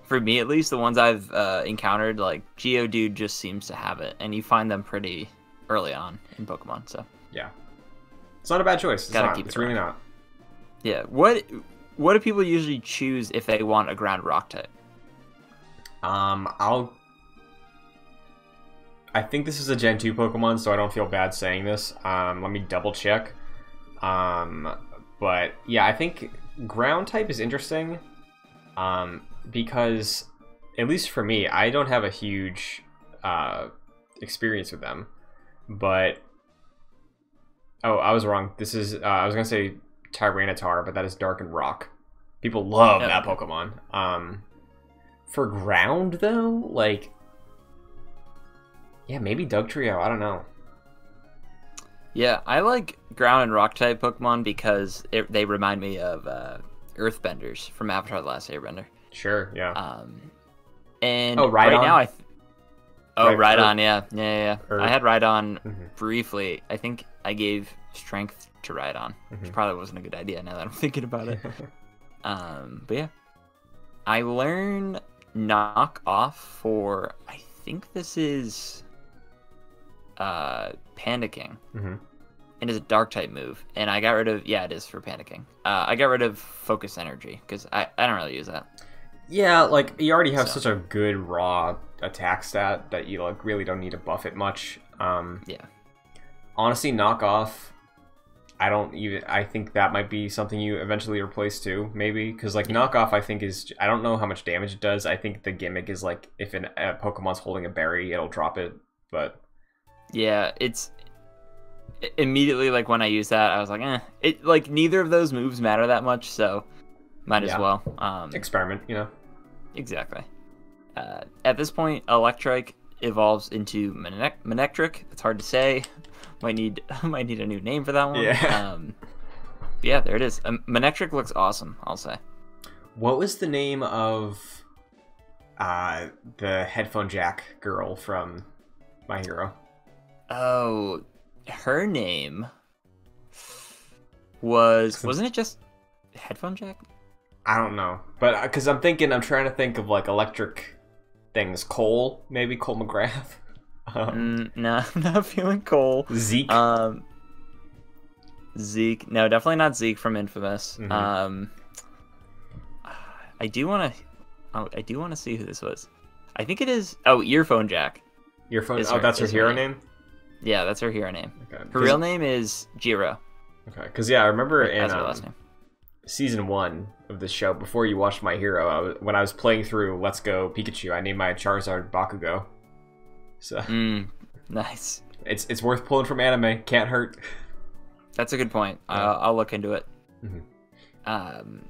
For me, at least, the ones I've encountered, like, Geodude just seems to have it, and you find them pretty early on in Pokemon, so. Yeah. It's not a bad choice. It's really not. Yeah, what do people usually choose if they want a ground rock type? I think this is a Gen 2 Pokemon, so I don't feel bad saying this. Let me double check. But yeah, I think ground type is interesting. Because, at least for me, I don't have a huge experience with them. But, oh, I was wrong. This is, I was going to say Tyranitar, but that is Dark and Rock. People love that Pokemon. For ground, though, like, yeah, maybe Dugtrio, I don't know. Yeah, I like ground and rock type Pokemon because they remind me of Earthbenders from Avatar: The Last Airbender. Sure, yeah. And Rhydon? right now Rhydon, Earth. yeah. I had Rhydon Mm-hmm. briefly. I think I gave strength to Rhydon, which probably wasn't a good idea now that I'm thinking about it. But yeah, I learned Knock Off for, I think this is Panicking. Mm-hmm. And it's a dark type move, and I got rid of, yeah, it is for Panicking. I got rid of Focus Energy because I don't really use that. Yeah, like, you already have such a good raw attack stat that you like really don't need to buff it much. Yeah. Honestly, Knock Off, I think that might be something you eventually replace too, maybe, because like Knock Off, I think I don't know how much damage it does. I think the gimmick is like if a Pokemon's holding a berry, it'll drop it, but yeah, it's immediately like when I use that, I was like, it like neither of those moves matter that much, so might as well experiment, you know. Exactly. At this point, Electrike evolves into Manectric. It's hard to say. Might need a new name for that one. Yeah. Yeah, there it is. Manectric looks awesome, I'll say. What was the name of the headphone jack girl from My Hero? Oh, her name wasn't it just Headphone Jack? I don't know, but because I'm trying to think of like electric things. Cole, maybe Cole McGrath. No, I'm not feeling Cole. Zeke. Zeke. No, definitely not Zeke from Infamous. Mm-hmm. I do want to see who this was. I think it is. Oh, Earphone Jack. Earphone. That's her hero name. Yeah, that's her hero name. Okay. Her real name is Jiro. Okay, because yeah, I remember in her last name. Season 1 of the show, before you watched My Hero, when I was playing through Let's Go Pikachu, I named my Charizard Bakugo. So nice. It's worth pulling from anime. Can't hurt. That's a good point. Yeah. I'll look into it. Mm-hmm.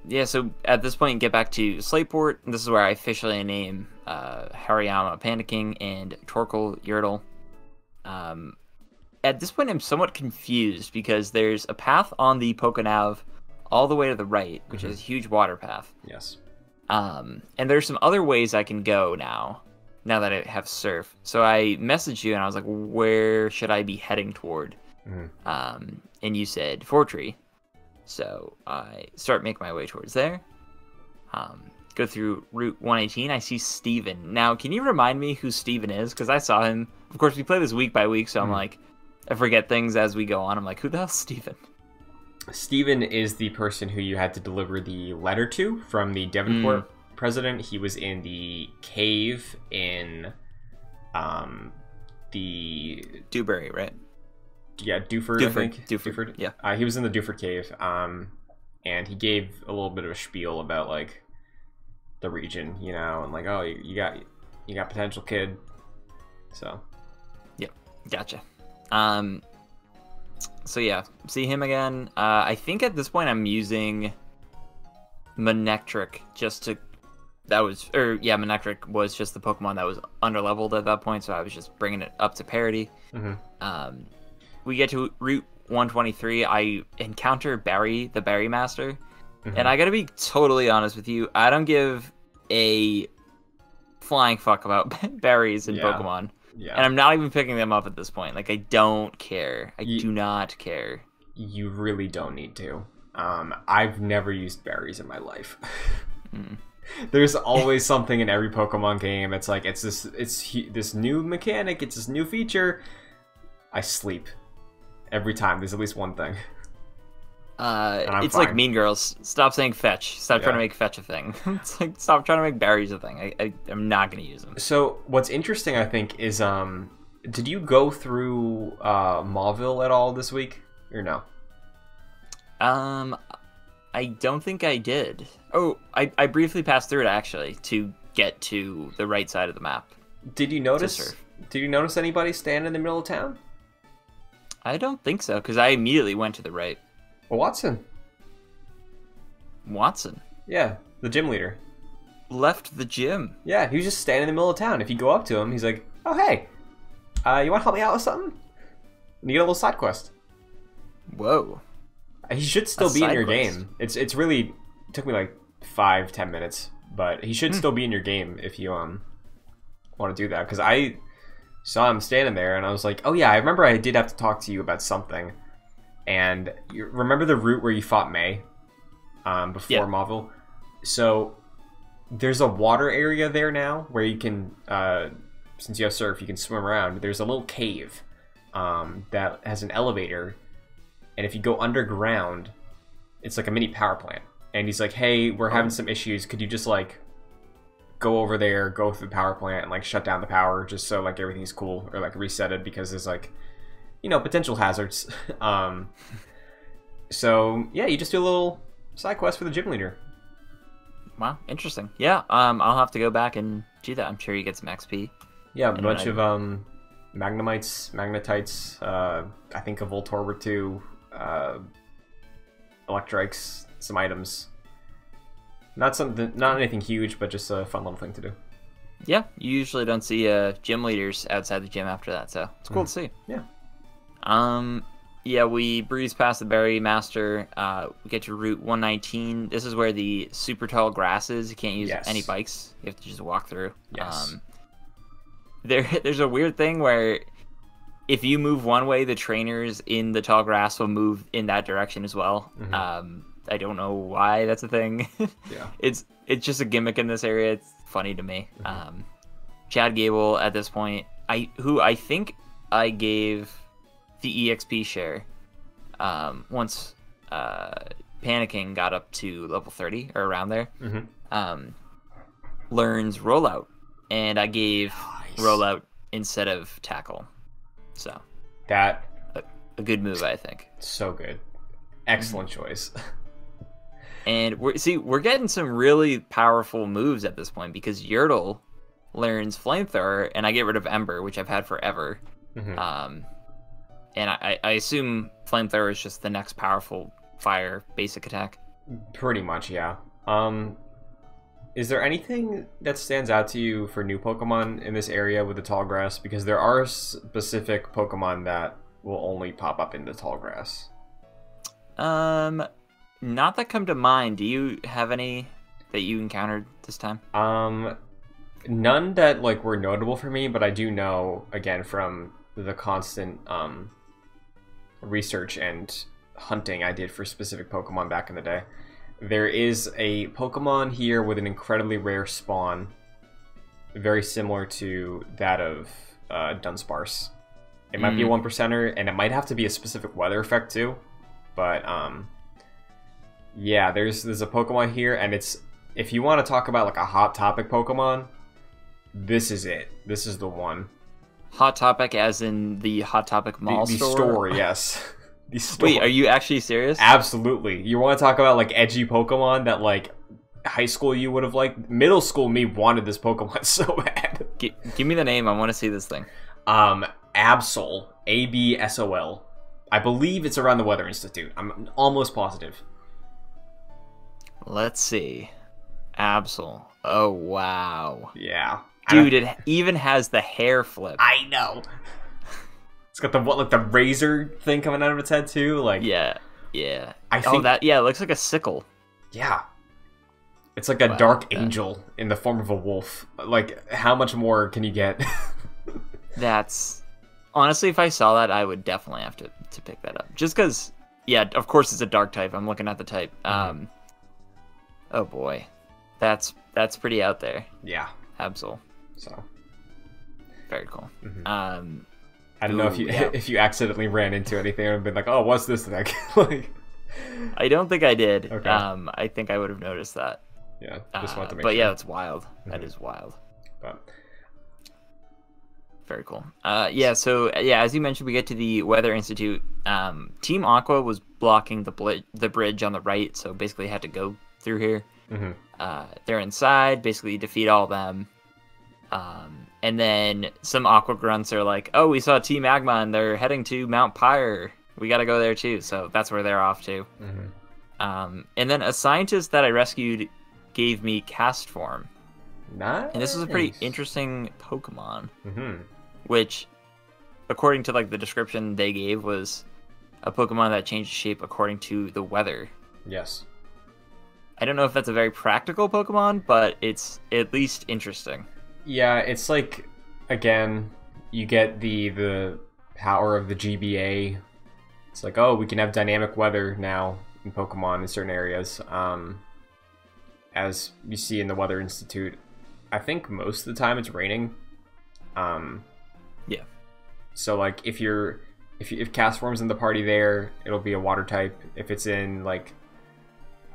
Yeah, so at this point, get back to Slateport. This is where I officially name Hariyama Panicking and Torkoal Yertle. At this point, I'm somewhat confused because there's a path on the Pokenav all the way to the right, which is a huge water path. Yes. And there's some other ways I can go now that I have Surf. So I messaged you and I was like, where should I be heading toward? And you said Fortree. So I start making my way towards there. Go through Route 118. I see Steven. Now, can you remind me who Steven is? Because I saw him. Of course, we play this week by week, so I'm like, I forget things as we go on. I'm like, who the hell's Steven? Steven is the person who you had to deliver the letter to from the Devonport president. He was in the cave in the... Dewberry, right? yeah, Duford, I think. Duford, yeah. He was in the Duford cave, and he gave a little bit of a spiel about like the region, you know, and like, oh, you got potential, kid. So, yep, gotcha. So yeah, see him again. I think at this point I'm using Manectric just to. Manectric was just the Pokemon that was underleveled at that point, so I was just bringing it up to parity. Mm-hmm. We get to Route 123. I encounter Barry, the Berry Master, Mm-hmm. and I gotta be totally honest with you. I don't give a flying fuck about berries in Pokemon. Yeah. And I'm not even picking them up at this point. Like, I don't care. I do not care. You really don't need to. I've never used berries in my life. There's always something in every Pokemon game. It's like, it's this new mechanic, it's this new feature. I sleep. Every time, there's at least one thing. It's fine. Like Mean Girls. Stop saying fetch. Stop trying to make fetch a thing. It's like, stop trying to make berries a thing. I'm not going to use them. So, what's interesting, I think, is, did you go through Mauville at all this week? Or no? I don't think I did. Oh, I briefly passed through it, actually, to get to the right side of the map. Did you notice anybody stand in the middle of town? I don't think so, because I immediately went to the right. Watson. Yeah, the gym leader. Left the gym. Yeah, he was just standing in the middle of town. If you go up to him, he's like, oh, hey, you want to help me out with something? And you get a little side quest. Whoa. He should still be in your game. It's really, it took me like 5-10 minutes, but he should still be in your game if you want to do that. Because I saw him standing there, and I was like, oh yeah, I remember I did have to talk to you about something. And you remember the route where you fought May before Mauville? So there's a water area there now where you can, since you have surf, you can swim around. There's a little cave that has an elevator. And if you go underground, it's like a mini power plant. And he's like, hey, we're having some issues. Could you just like go over there, go through the power plant and like shut down the power just so like everything's cool, or like reset it because there's like, you know, potential hazards. So yeah, you just do a little side quest for the gym leader. Wow, interesting. Yeah, I'll have to go back and do that. I'm sure you get some XP. Yeah, a bunch of Magnemites, Magnetites, I think a Voltorb or two, Electrikes, some items. Not anything huge, but just a fun little thing to do. Yeah, you usually don't see gym leaders outside the gym after that, so it's cool to see. Yeah. Yeah, we breeze past the Berry Master. We get to Route 119. This is where the super tall grass is. You can't use any bikes. You have to just walk through. Yes. There's a weird thing where if you move one way, the trainers in the tall grass will move in that direction as well. Mm-hmm. I don't know why that's a thing. Yeah. It's just a gimmick in this area. It's funny to me. Mm-hmm. Chad Gable at this point, who I think I gave the EXP share once Panicking got up to level 30 or around there. Mm-hmm. Learns Rollout, and I gave Rollout instead of Tackle. So that a good move, I think. So good, excellent choice. And we're getting some really powerful moves at this point because Yertle learns Flamethrower, and I get rid of Ember, which I've had forever. Mm-hmm. And I assume Flamethrower is just the next powerful fire basic attack. Pretty much, yeah. Is there anything that stands out to you for new Pokemon in this area with the tall grass? Because there are specific Pokemon that will only pop up in the tall grass. Not that come to mind. Do you have any that you encountered this time? None that like were notable for me, but I do know again from the constant research and hunting I did for specific Pokemon back in the day. There is a Pokemon here with an incredibly rare spawn, very similar to that of Dunsparce. It might be a 1%er, and it might have to be a specific weather effect too. But yeah, there's a Pokemon here, and it's, if you want to talk about like a hot topic Pokemon, this is it. This is the one. Hot Topic as in the Hot Topic mall the store? store, yes. The store. Wait, are you actually serious? Absolutely. You want to talk about like edgy Pokemon that like high school you would have liked? Middle school me wanted this Pokemon so bad. Give me the name. I want to see this thing. Absol. ABSOL. I believe it's around the Weather Institute. I'm almost positive. Let's see. Absol. Oh, wow. Yeah. Dude, it even has the hair flip. I know. It's got the like the razor thing coming out of its head too, like yeah. I think that it looks like a sickle. Yeah. It's like a dark angel in the form of a wolf. Like, how much more can you get? That's honestly, if I saw that, I would definitely have to pick that up. Just because, yeah, of course it's a dark type. I'm looking at the type. Oh boy, that's pretty out there. Yeah, Absol. So very cool. I don't know if you accidentally ran into anything and been like, oh, what's this thing? Like, I don't think I did. Okay. I think I would have noticed that. Yeah, just wanted to make but sure. yeah, it's wild. That is wild. But very cool. So as you mentioned, we get to the Weather Institute. Team Aqua was blocking the bridge on the right, so basically had to go through here. They're inside, basically defeat all of them. And then some Aqua grunts are like, oh, we saw Team Magma and they're heading to Mount Pyre. We got to go there too. So that's where they're off to. And then a scientist that I rescued gave me Cast Form. Nice. And this was a pretty interesting Pokemon. Which, according to like the description they gave, was a Pokemon that changed shape according to the weather. Yes. I don't know if that's a very practical Pokemon, but it's at least interesting. Yeah, it's like, again, you get the power of the GBA. It's like, oh, we can have dynamic weather now in Pokemon in certain areas. As you see in the Weather Institute, I think most of the time it's raining. Yeah. So like if Cast Form's in the party there, it'll be a water type. If it's in like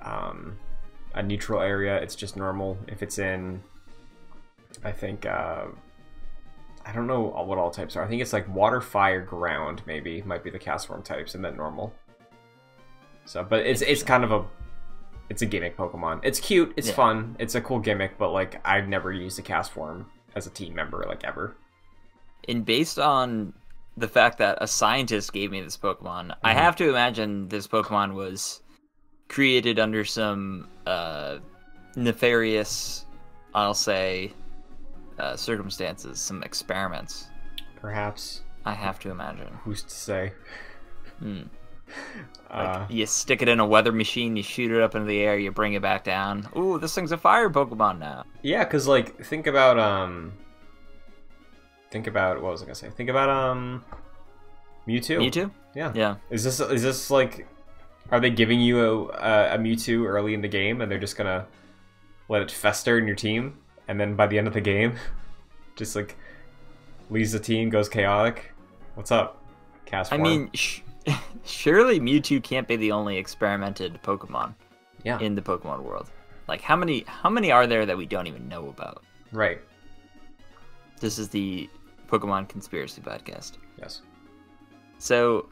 a neutral area, it's just normal. If it's in, I think I don't know what all types are. I think it's like water, fire, ground maybe might be the Cast Form types, and then normal. So, but it's kind of it's a gimmick Pokemon. It's cute, it's fun, it's a cool gimmick, but like I've never used a Cast Form as a team member like ever. And based on the fact that a scientist gave me this Pokemon, I have to imagine this Pokemon was created under some nefarious, I'll say, circumstances, some experiments. Perhaps. I have to imagine. Who's to say? Like, you stick it in a weather machine, you shoot it up into the air, you bring it back down. Ooh, this thing's a fire Pokemon now. Yeah, because like think about what was I gonna say? Think about Mewtwo. Mewtwo? Yeah. Is this like, are they giving you a Mewtwo early in the game and they're just gonna let it fester in your team, and then by the end of the game, just like leaves the team, goes chaotic? What's up, Cast Form? I mean, surely Mewtwo can't be the only experimented Pokemon in the Pokemon world. Like, how many are there that we don't even know about? Right. This is the Pokemon Conspiracy Podcast. Yes. So,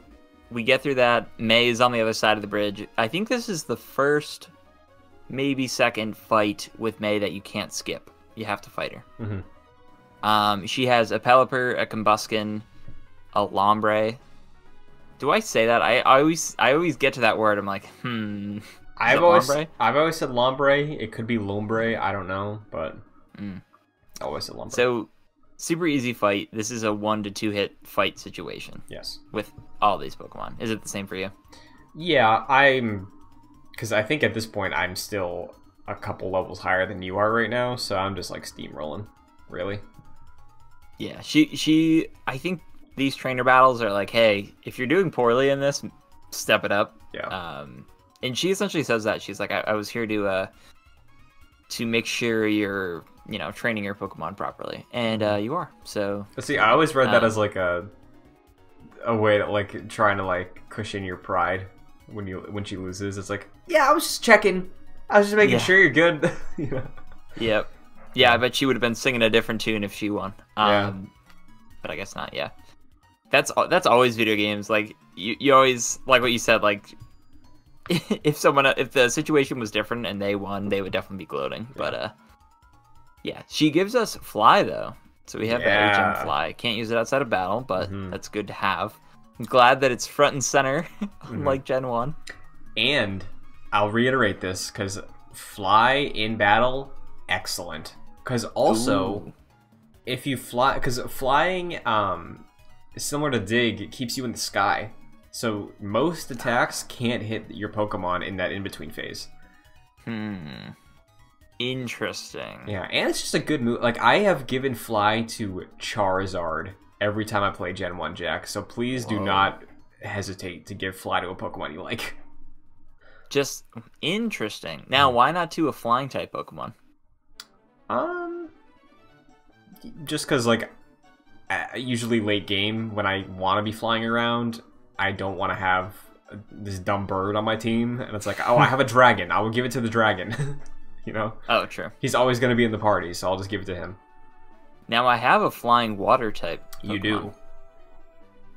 we get through that. May is on the other side of the bridge. I think this is the first, maybe second fight with May that you can't skip. You have to fight her. She has a Pelipper, a Combuskin, a Lombre. Do I say that? I always get to that word. I'm like, I've always said Lombre. It could be Lombre. I don't know, but I always said Lombre. So, super easy fight. This is a 1 to 2 hit fight situation. Yes. With all these Pokemon. Is it the same for you? Yeah, because I think at this point I'm still a couple levels higher than you are right now, so I'm just like steamrolling, really. Yeah, I think these trainer battles are like, hey, if you're doing poorly in this, step it up. Yeah. And she essentially says that. She's like, I was here to make sure you're, training your Pokemon properly. And you are. So. But see, I always read that as like a way to like trying to like cushion your pride when she loses. It's like, yeah, I was just checking. I was just making sure you're good. Yep. Yeah, I bet she would have been singing a different tune if she won. but I guess not. Yeah, that's always video games. Like you always like what you said. Like if the situation was different and they won, they would definitely be gloating. Yeah. But yeah, she gives us fly though, so we have the HM fly. Can't use it outside of battle, but that's good to have. I'm glad that it's front and center, like Gen 1. And I'll reiterate this, because fly in battle, excellent. Because also, if you fly... Because flying, similar to dig, it keeps you in the sky. So most attacks can't hit your Pokemon in that in-between phase. Interesting. Yeah, and it's just a good move. Like, I have given fly to Charizard every time I play Gen 1, Jack. So please do not hesitate to give fly to a Pokemon you like. Just interesting. Now, why not to a flying type Pokemon? Just because, like, usually late game, when I want to be flying around, I don't want to have this dumb bird on my team. And it's like, oh, I have a dragon. I will give it to the dragon. You know? Oh, true. He's always going to be in the party, so I'll just give it to him. Now, I have a flying water type Pokemon. You do.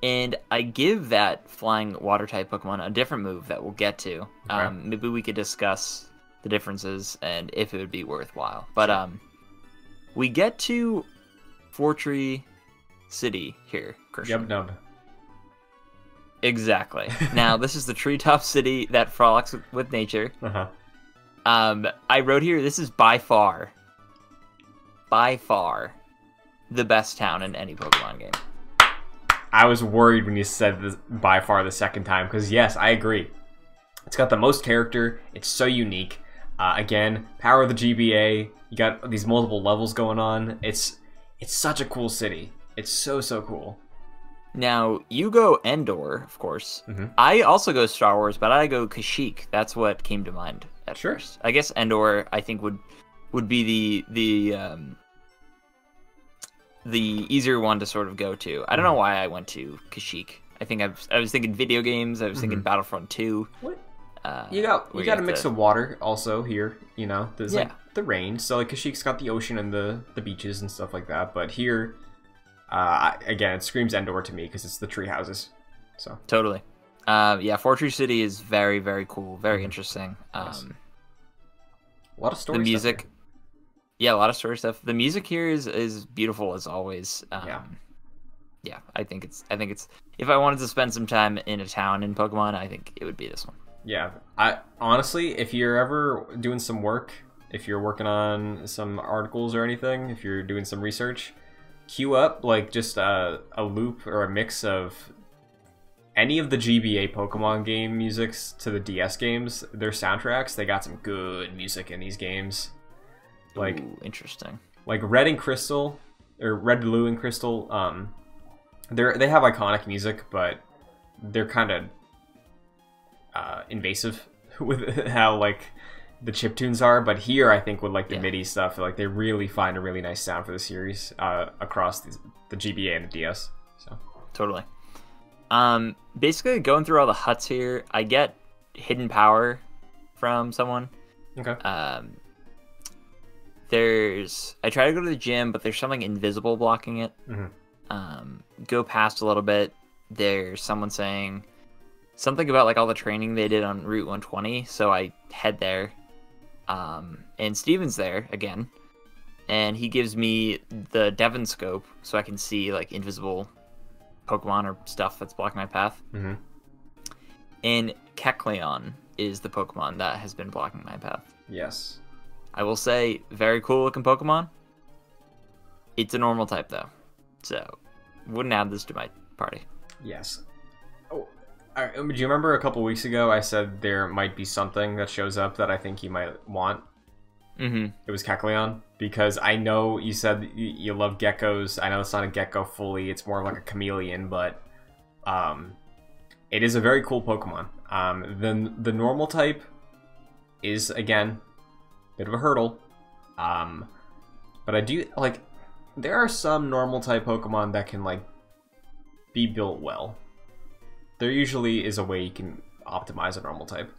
And I give that flying water type Pokemon a different move that we'll get to. Okay. Maybe we could discuss the differences and if it would be worthwhile. But we get to Fortree City here, Christian. Yub nub. Exactly. Now, this is the treetop city that frolics with nature. I wrote here, this is by far the best town in any Pokemon game. I was worried when you said this by far the second time, because yes, I agree. It's got the most character. It's so unique. Again, power of the GBA. You got these multiple levels going on. It's such a cool city. It's so cool. Now, you go Endor, of course. I also go Star Wars, but I go Kashyyyk. That's what came to mind at first. I guess Endor, I think, would be the easier one to sort of go to. I don't know why I went to Kashyyyk. I think I was thinking video games. I was thinking Battlefront 2. What? You got a mix of water also here. You know, there's like the rain. So like Kashyyyk's got the ocean and the beaches and stuff like that. But here, again, it screams Endor to me because it's the tree houses. So totally. Yeah, Fortree City is very, very cool, very interesting. Yes. A lot of story. The music. Stuff yeah, a lot of story stuff. The music here is beautiful as always. Yeah, I think it's if I wanted to spend some time in a town in Pokemon, I think it would be this one. Yeah, I honestly, if you're ever doing some work, if you're working on some articles or anything, if you're doing some research, queue up like just a loop or a mix of any of the GBA Pokemon game musics to the DS games. Their soundtracks, they got some good music in these games. Like, ooh, interesting. Like Red and Crystal, or Red, Blue, and Crystal. They have iconic music, but they're kind of invasive with how like the chiptunes are. But here, I think with like the MIDI stuff, like they really find a really nice sound for the series across the GBA and the DS. So totally. Basically, going through all the huts here, I get hidden power from someone. Okay. I try to go to the gym, but there's something invisible blocking it. Go past a little bit. There's someone saying something about like all the training they did on Route 120, so I head there. And Steven's there again, and he gives me the Devon scope so I can see like invisible Pokemon or stuff that's blocking my path. And Kecleon is the Pokemon that has been blocking my path. Yes. I will say, very cool looking Pokemon. It's a normal type though, so wouldn't add this to my party. Yes. Oh, do you remember a couple weeks ago I said there might be something that shows up that I think you might want? It was Kecleon, because I know you said you love geckos. I know it's not a gecko fully; it's more like a chameleon, but it is a very cool Pokemon. The normal type is again bit of a hurdle, but I do like. There are some normal type Pokemon that can like be built well. There usually is a way you can optimize a normal type.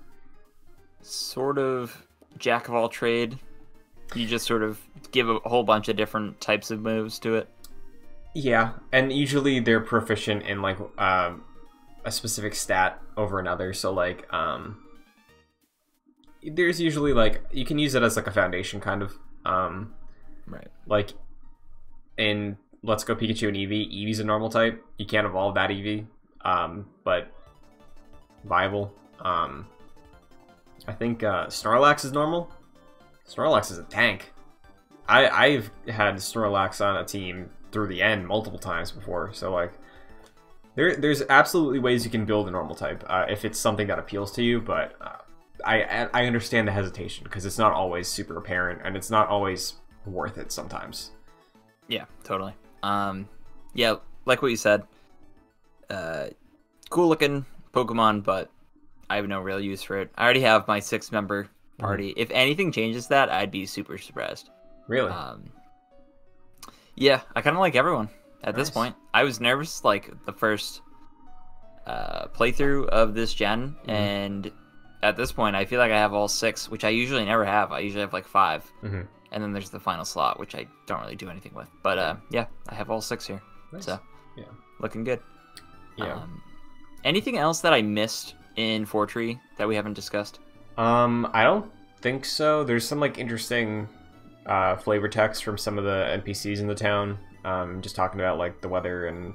Sort of jack of all trade. You just sort of give a whole bunch of different types of moves to it. Yeah, and usually they're proficient in like a specific stat over another. So like there's usually like you can use it as like a foundation kind of Right. like in Let's Go Pikachu and Eevee. Eevee's a normal type. You can't evolve that Eevee, but viable. I think Snorlax is normal. Snorlax is a tank. I've had Snorlax on a team through the end multiple times before, so like there's absolutely ways you can build a normal type if it's something that appeals to you, but I understand the hesitation because it's not always super apparent and it's not always worth it sometimes. Yeah, totally. Yeah, like what you said. Cool looking Pokemon, but I have no real use for it. I already have my 6-member party. If anything changes that, I'd be super surprised. Really? Yeah, I kind of like everyone at Nice. this point. I was nervous like the first playthrough of this gen, and at this point, I feel like I have all 6, which I usually never have. I usually have like 5, and then there's the final slot, which I don't really do anything with. But yeah, I have all 6 here, Nice. so Yeah. looking good. Yeah. Anything else that I missed in Fortree that we haven't discussed? I don't think so. There's some like interesting flavor text from some of the NPCs in the town, just talking about like the weather and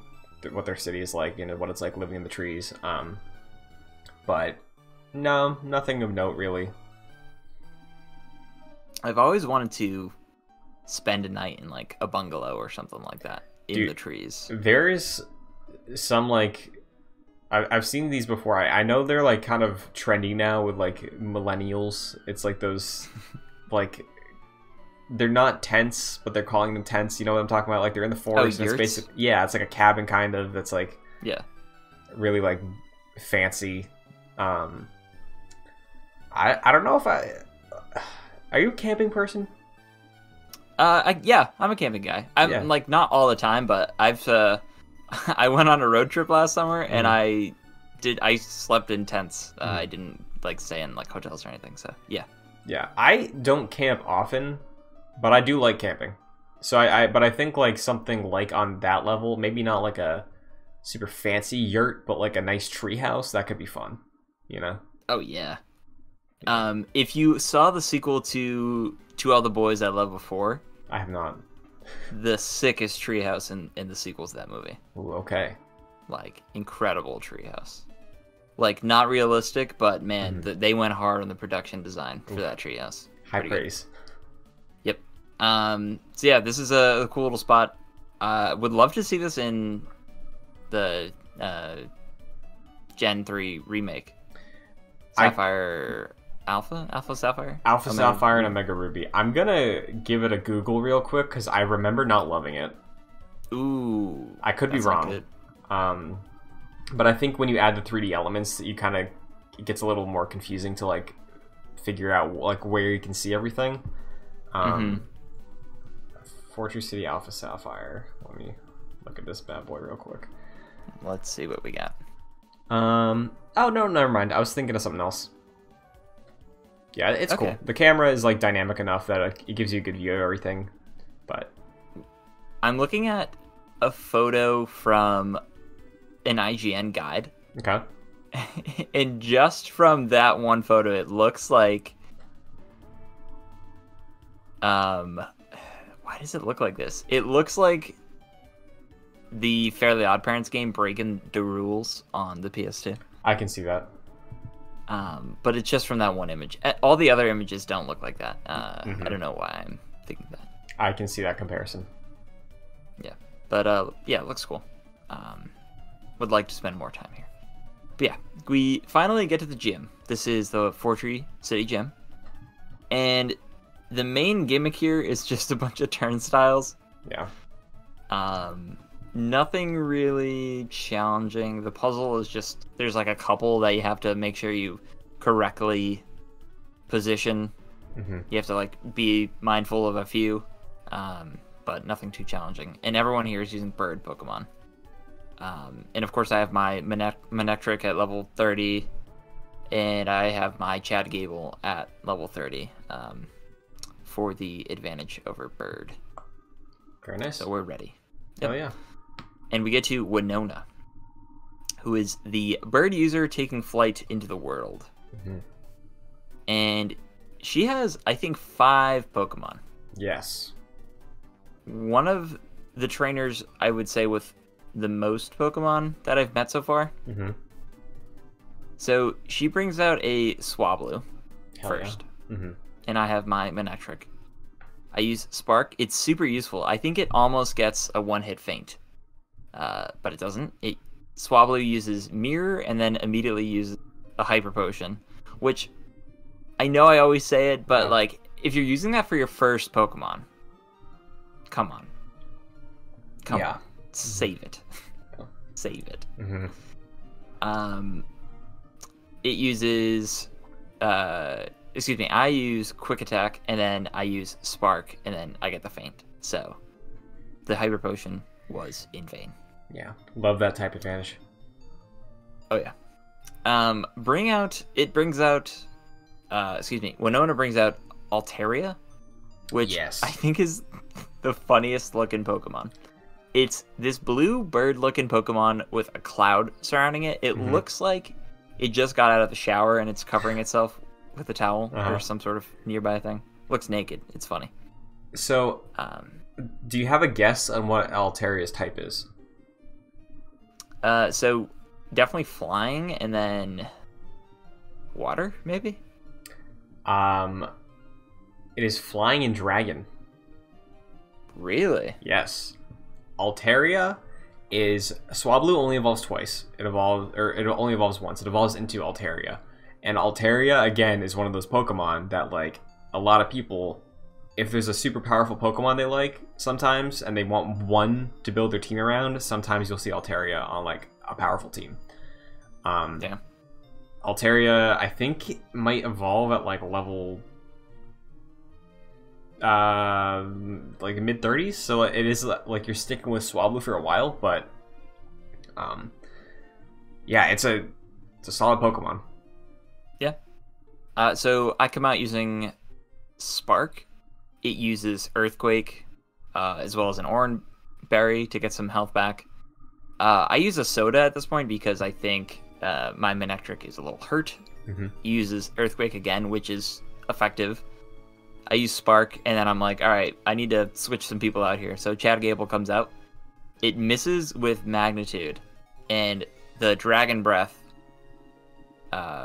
what their city is like, what it's like living in the trees. But no, nothing of note really. I've always wanted to spend a night in like a bungalow or something like that in the trees. There's some like I've seen these before. I know they're like kind of trendy now with like millennials. It's like those like they're not tents, but they're calling them tents. You know what I'm talking about? Like they're in the forest. And it's basically it's like a cabin kind of. That's like really like fancy. I don't know if are you a camping person? Yeah, I'm a camping guy. I'm like not all the time, but I've I went on a road trip last summer and I slept in tents. I didn't like stay in like hotels or anything. So yeah. Yeah, I don't camp often, but I do like camping. So but I think like something like on that level, maybe not like a super fancy yurt, but like a nice tree house, that could be fun, Oh yeah. If you saw the sequel to All the Boys I Loved Before, I have not. The sickest treehouse in the sequels to that movie. Ooh, okay. Like incredible treehouse. Like not realistic, but man, they went hard on the production design for that treehouse. High praise. Yep. So yeah, this is a cool little spot. Would love to see this in the Gen 3 remake. Sapphire Alpha Sapphire? Alpha Sapphire and Omega Ruby. I'm gonna give it a Google real quick because I remember not loving it. Ooh. I could be wrong. But I think when you add the 3D elements, it gets a little more confusing to like figure out like where you can see everything. Fortree City Alpha Sapphire. Let me look at this bad boy real quick. Let's see what we got. Oh no, never mind. I was thinking of something else. Yeah, it's Okay. cool. The camera is like dynamic enough that it gives you a good view of everything. But I'm looking at a photo from an IGN guide. okay. And just from that one photo, it looks like why does it look like this? It looks like the Fairly OddParents game breaking the rules on the PS2. I can see that. But it's just from that one image. All the other images don't look like that. I don't know why I'm thinking that. I can see that comparison. Yeah, but yeah, it looks cool. Would like to spend more time here. But yeah, we finally get to the gym. This is the Fortree City gym, and the main gimmick here is just a bunch of turnstiles. Yeah. Nothing really challenging. The puzzle is just there's like a couple that you have to make sure you correctly position. You have to like be mindful of a few, but nothing too challenging. And everyone here is using bird Pokemon. And of course I have my Manectric at level 30, and I have my Chad Gable at level 30 for the advantage over bird. Very nice. So we're ready. Oh yeah. And we get to Winona, who is the bird user taking flight into the world. Mm-hmm. And she has, I think, 5 Pokemon. Yes. One of the trainers, I would say, with the most Pokemon that I've met so far. Mm-hmm. So she brings out a Swablu first. Yeah. Mm-hmm. And I have my Manectric. I use Spark. It's super useful. I think it almost gets a one-hit feint. But it doesn't. Swablu uses Mirror and then immediately uses a Hyper Potion, which I know I always say it, but like if you're using that for your first Pokemon, come on, save it, save it. Mm-hmm. It uses, excuse me, I use Quick Attack and then I use Spark and then I get the feint. So the Hyper Potion was in vain. Yeah, love that type advantage. Oh yeah. Winona brings out Altaria, which yes. I think is the funniest looking Pokemon. It's this blue bird looking Pokemon with a cloud surrounding it. It looks like it just got out of the shower and it's covering itself with a towel or some sort of nearby thing. Looks naked. It's funny. So, do you have a guess on what Altaria's type is? So definitely flying and then water, maybe? It is flying and dragon. Really? Yes. Altaria is Swablu only evolves twice. It only evolves once. It evolves into Altaria. And Altaria again is one of those Pokemon that like a lot of people, if there's a super powerful Pokemon they like sometimes and they want one to build their team around, sometimes you'll see Altaria on like a powerful team. Yeah. Altaria, I think, might evolve at like level like mid-30s, so it is like you're sticking with Swablu for a while, but yeah, it's a solid Pokemon. Yeah. So I come out using Spark. It uses Earthquake, as well as an Oran Berry to get some health back. I use a Soda at this point because I think my Manectric is a little hurt. It uses Earthquake again, which is effective. I use Spark, and then I'm like, all right, I need to switch some people out here. So Chad Gable comes out. It misses with Magnitude, and the Dragon Breath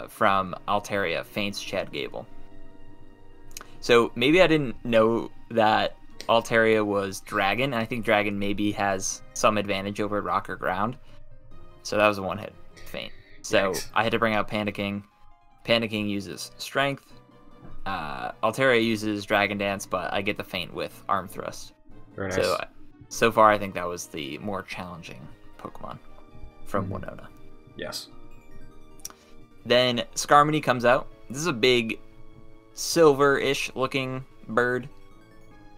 from Altaria feints Chad Gable. So maybe I didn't know that Altaria was Dragon, and I think Dragon maybe has some advantage over Rock or Ground. So that was a one-hit feint. So Yikes. I had to bring out Panicking. Panicking uses Strength. Alteria uses Dragon Dance, but I get the feint with Arm Thrust. Very nice. So far, I think that was the more challenging Pokemon from Winona. Yes. Then Skarmory comes out. This is a big silver-ish looking bird.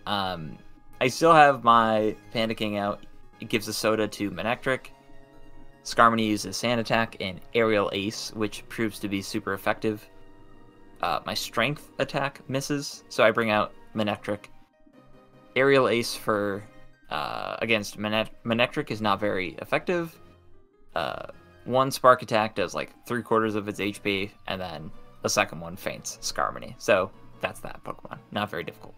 I still have my Panicking out. It gives a Soda to Manectric. Skarmory uses Sand Attack and Aerial Ace, which proves to be super effective. My Strength attack misses, so I bring out Manectric. Aerial Ace for against Manectric is not very effective. One Spark attack does like 3/4 of its HP, and then the second one feints Skarmory. So that's that Pokemon. Not very difficult.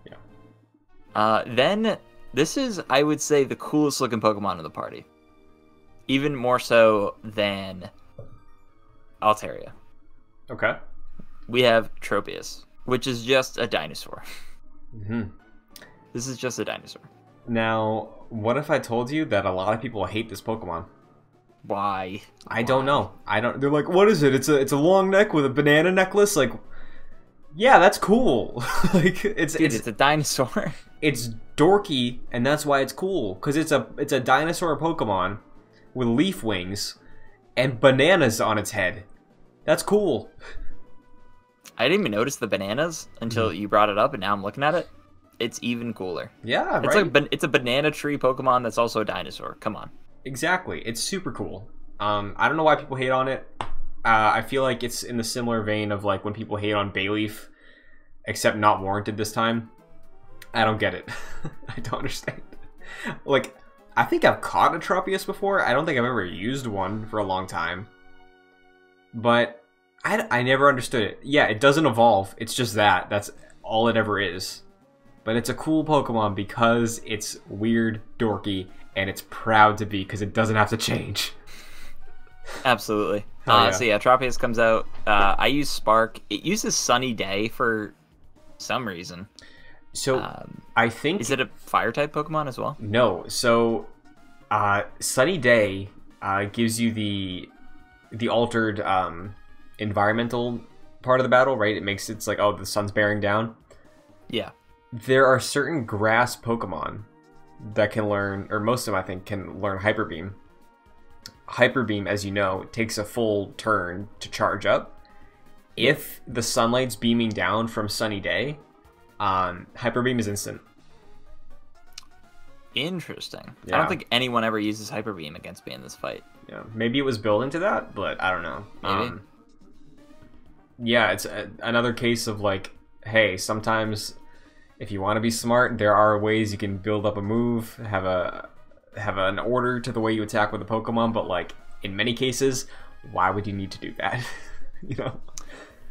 Yeah. Then this is, I would say, the coolest looking Pokemon in the party. Even more so than Altaria. Okay. We have Tropius, which is just a dinosaur. This is just a dinosaur. Now, what if I told you that a lot of people hate this Pokemon? Why? I don't know. They're like, what is it? It's a long neck with a banana necklace. Like, yeah, that's cool. Like, it's a dinosaur. It's dorky, and that's why it's cool. Because it's a dinosaur Pokemon with leaf wings and bananas on its head. That's cool. I didn't even notice the bananas until you brought it up, and now I'm looking at it. It's even cooler. Yeah, it's right? like it's a banana tree Pokemon that's also a dinosaur. Come on. Exactly. It's super cool. I don't know why people hate on it. I feel like it's in the similar vein of like when people hate on Bayleaf, except not warranted this time. I don't get it. I don't understand. Like, I think I've caught a Tropius before. I don't think I've ever used one for a long time. But I never understood it. Yeah, it doesn't evolve. It's just that. That's all it ever is. But it's a cool Pokemon because it's weird, dorky, and it's proud to be because it doesn't have to change. Absolutely. Yeah. So yeah, Tropius comes out. I use Spark. It uses Sunny Day for some reason. So I think... Is it a Fire-type Pokemon as well? No. So Sunny Day gives you the altered environmental part of the battle, right? It's like, oh, the sun's bearing down. Yeah. There are certain grass Pokemon that can learn, or most of them I think can learn Hyper Beam. Hyper Beam, as you know, takes a full turn to charge up. If the sunlight's beaming down from Sunny Day, Hyper Beam is instant. Interesting. Yeah. I don't think anyone ever uses Hyper Beam against me in this fight. Yeah, maybe it was built into that, but I don't know. Maybe. Yeah, it's another case of like, hey, sometimes if you want to be smart, there are ways you can build up a move, have an order to the way you attack with a Pokemon, but like in many cases, why would you need to do that? You know?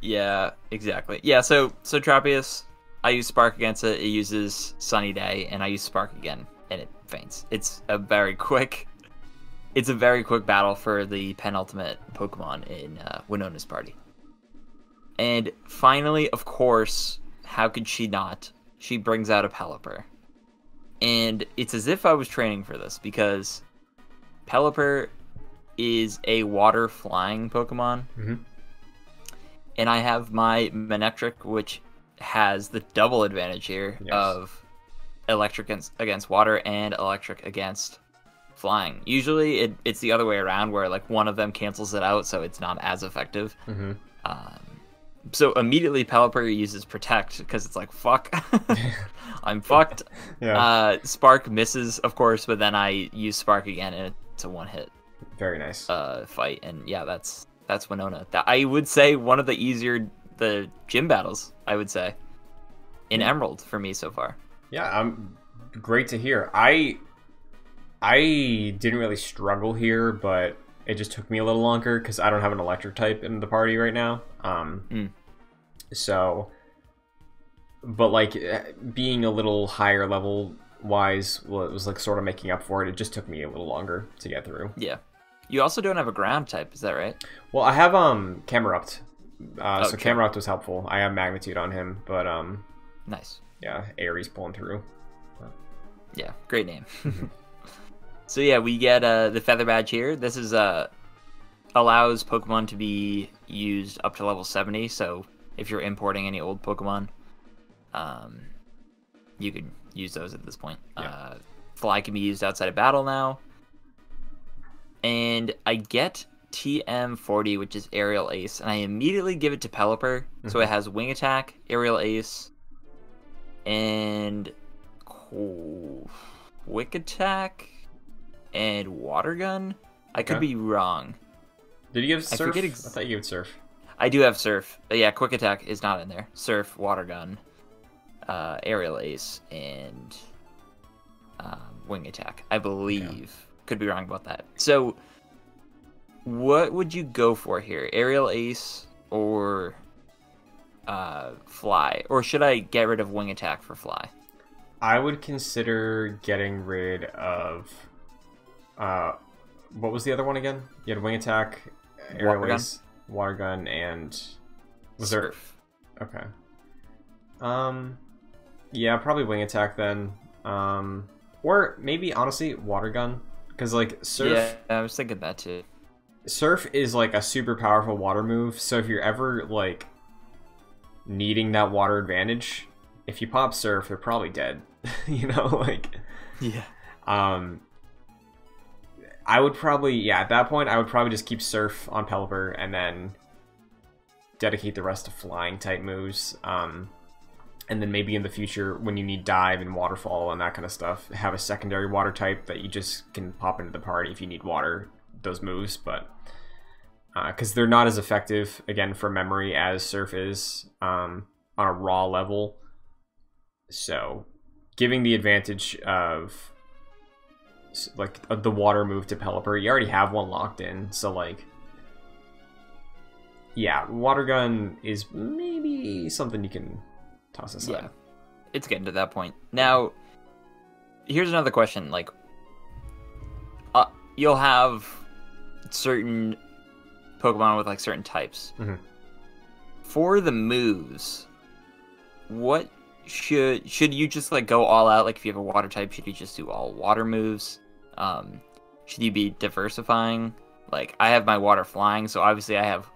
Yeah, exactly. Yeah, so Tropius, I use Spark against it. It uses Sunny Day, and I use Spark again, and it faints. It's a very quick battle for the penultimate Pokemon in Winona's party. And finally, of course, how could she not? She brings out a Pelipper. And it's as if I was training for this, because Pelipper is a water flying Pokemon. Mm-hmm. And I have my Manectric, which has the double advantage here of electric against water and electric against flying. Usually it's the other way around, where like one of them cancels it out, so it's not as effective. Mm-hmm. So immediately Pelipper uses Protect, because it's like, fuck, I'm fucked. Yeah. Spark misses, of course, but then I use Spark again, and it's a one-hit. Very nice. Fight, and yeah, that's Winona. I would say one of the easier gym battles, I would say, in Emerald for me so far. Yeah, great to hear. I didn't really struggle here, but it just took me a little longer because I don't have an electric type in the party right now. So, but like being a little higher level wise, well, it was like sort of making up for it. It just took me a little longer to get through. Yeah. You also don't have a ground type, is that right? Well, I have Camerupt. So Okay. Camerupt was helpful. I have Magnitude on him, but Nice. yeah, Aries pulling through. Yeah, great name. So yeah, we get the Feather Badge here. This is allows Pokemon to be used up to level 70. So if you're importing any old Pokemon, you could use those at this point. Yeah. Fly can be used outside of battle now. And I get TM40, which is Aerial Ace, and I immediately give it to Pelipper. Mm-hmm. So it has Wing Attack, Aerial Ace, and Quick Attack, and Water Gun. I could be wrong. Did you give Surf? I thought you gave Surf. I do have Surf. Yeah, Quick Attack is not in there. Surf, Water Gun, Aerial Ace, and Wing Attack, I believe. Yeah. Could be wrong about that. So, what would you go for here? Aerial Ace or Fly? Or should I get rid of Wing Attack for Fly? I would consider getting rid of... what was the other one again? You had Wing Attack, Aerial Ace, Water Gun, and... Was Surf. There... Okay. Yeah, probably Wing Attack then. Or maybe, honestly, Water Gun. Because, like, Surf... Yeah, I was thinking that, too. Surf is, like, a super powerful water move, so if you're ever, like, needing that water advantage, if you pop Surf, they're probably dead. You know, like... Yeah. I would probably... Yeah, at that point, I would probably just keep Surf on Pelipper and then dedicate the rest to flying-type moves. And then maybe in the future, when you need Dive and Waterfall and that kind of stuff, have a secondary water type that you just can pop into the party if you need water, those moves. But because they're not as effective, again, for memory as Surf is on a raw level. So giving the advantage of like the water move to Pelipper. You already have one locked in, so like, yeah, water gun is maybe something you can toss aside. Yeah, it's getting to that point. Now, here's another question. Like, you'll have certain Pokemon with like certain types. Mm-hmm. For the moves, what should you just like go all out? Like, if you have a water type, should you just do all water moves? Should you be diversifying? Like, I have my water flying, so obviously I have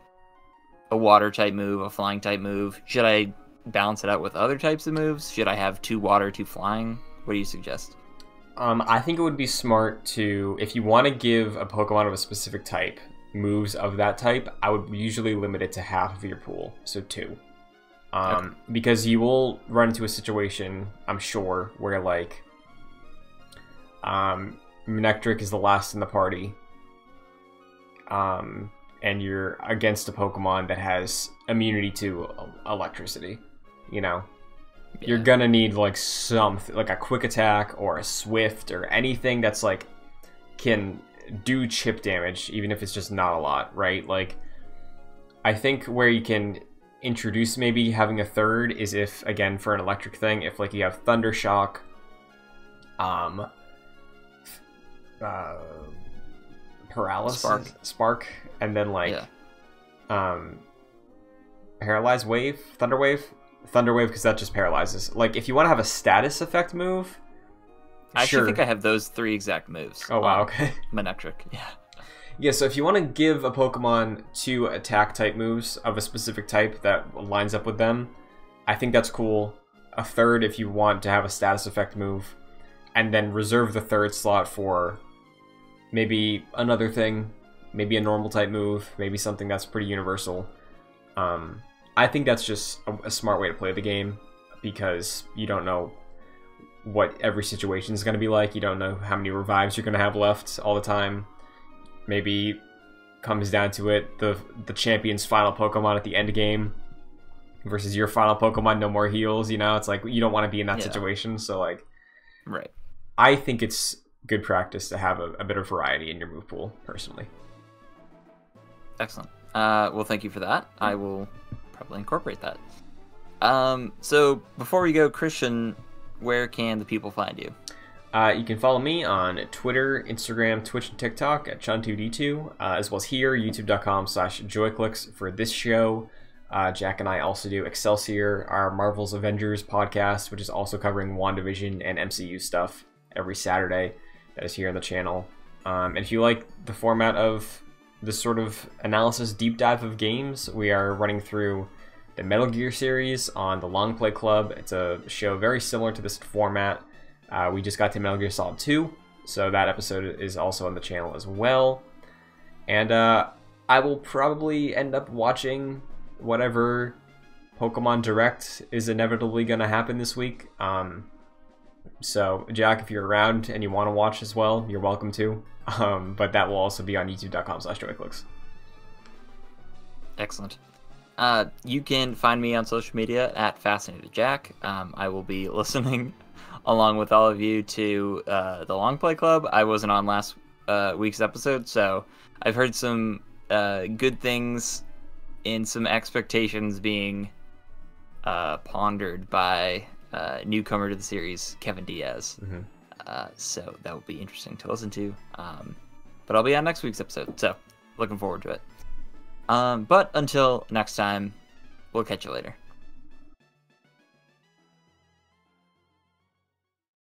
a water type move, a flying type move. Should I balance it out with other types of moves? Should I have 2 water, 2 flying? What do you suggest? I think it would be smart to, if you want to give a Pokemon of a specific type moves of that type, I would usually limit it to half of your pool, so 2. Okay. Because you will run into a situation, I'm sure, where like Manectric is the last in the party, and you're against a Pokemon that has immunity to electricity, you know? Yeah. You're gonna need like something, like a quick attack or a swift or anything that's like can do chip damage, even if it's just not a lot, right? Like, I think where you can introduce maybe having a third is if, again, for an electric thing, if like you have Thunder Shock, Paralysis, Spark, and then like Paralyze Wave, Thunder Wave, because that just paralyzes. Like, if you want to have a status effect move, I actually think I have those 3 exact moves. Oh wow, okay. Manectric, yeah. Yeah, so if you want to give a Pokemon 2 attack type moves of a specific type that lines up with them, I think that's cool. A third if you want to have a status effect move, and then reserve the third slot for maybe another thing, maybe a normal type move, maybe something that's pretty universal. I think that's just a smart way to play the game, because you don't know what every situation is going to be like. You don't know how many revives you're going to have left all the time. Maybe comes down to it, the champion's final Pokemon at the end game versus your final Pokemon, no more heals, you know? It's like, you don't want to be in that situation, so like... Right. I think it's good practice to have a bit of variety in your move pool, personally. Excellent. Well, thank you for that. I will probably incorporate that. So, before we go, Christian, where can the people find you? You can follow me on Twitter, Instagram, Twitch, and TikTok at Chun2D2, as well as here, youtube.com/joyclicks for this show. Jack and I also do Excelsior, our Marvel's Avengers podcast, which is also covering WandaVision and MCU stuff every Saturday. That is here on the channel. And if you like the format of this sort of analysis deep dive of games, we are running through the Metal Gear series on the Long Play Club. It's a show very similar to this format. We just got to Metal Gear Solid 2, so that episode is also on the channel as well. And I will probably end up watching whatever Pokemon Direct is inevitably going to happen this week. So, Jack, if you're around and you want to watch as well, you're welcome to. But that will also be on youtube.com/joyclicks. Excellent. You can find me on social media at FascinatedJack. I will be listening along with all of you to the Long Play Club. I wasn't on last week's episode, so I've heard some good things and some expectations being pondered by newcomer to the series, Kevin Diaz. Mm-hmm. So that will be interesting to listen to. But I'll be on next week's episode, so looking forward to it. But until next time, we'll catch you later.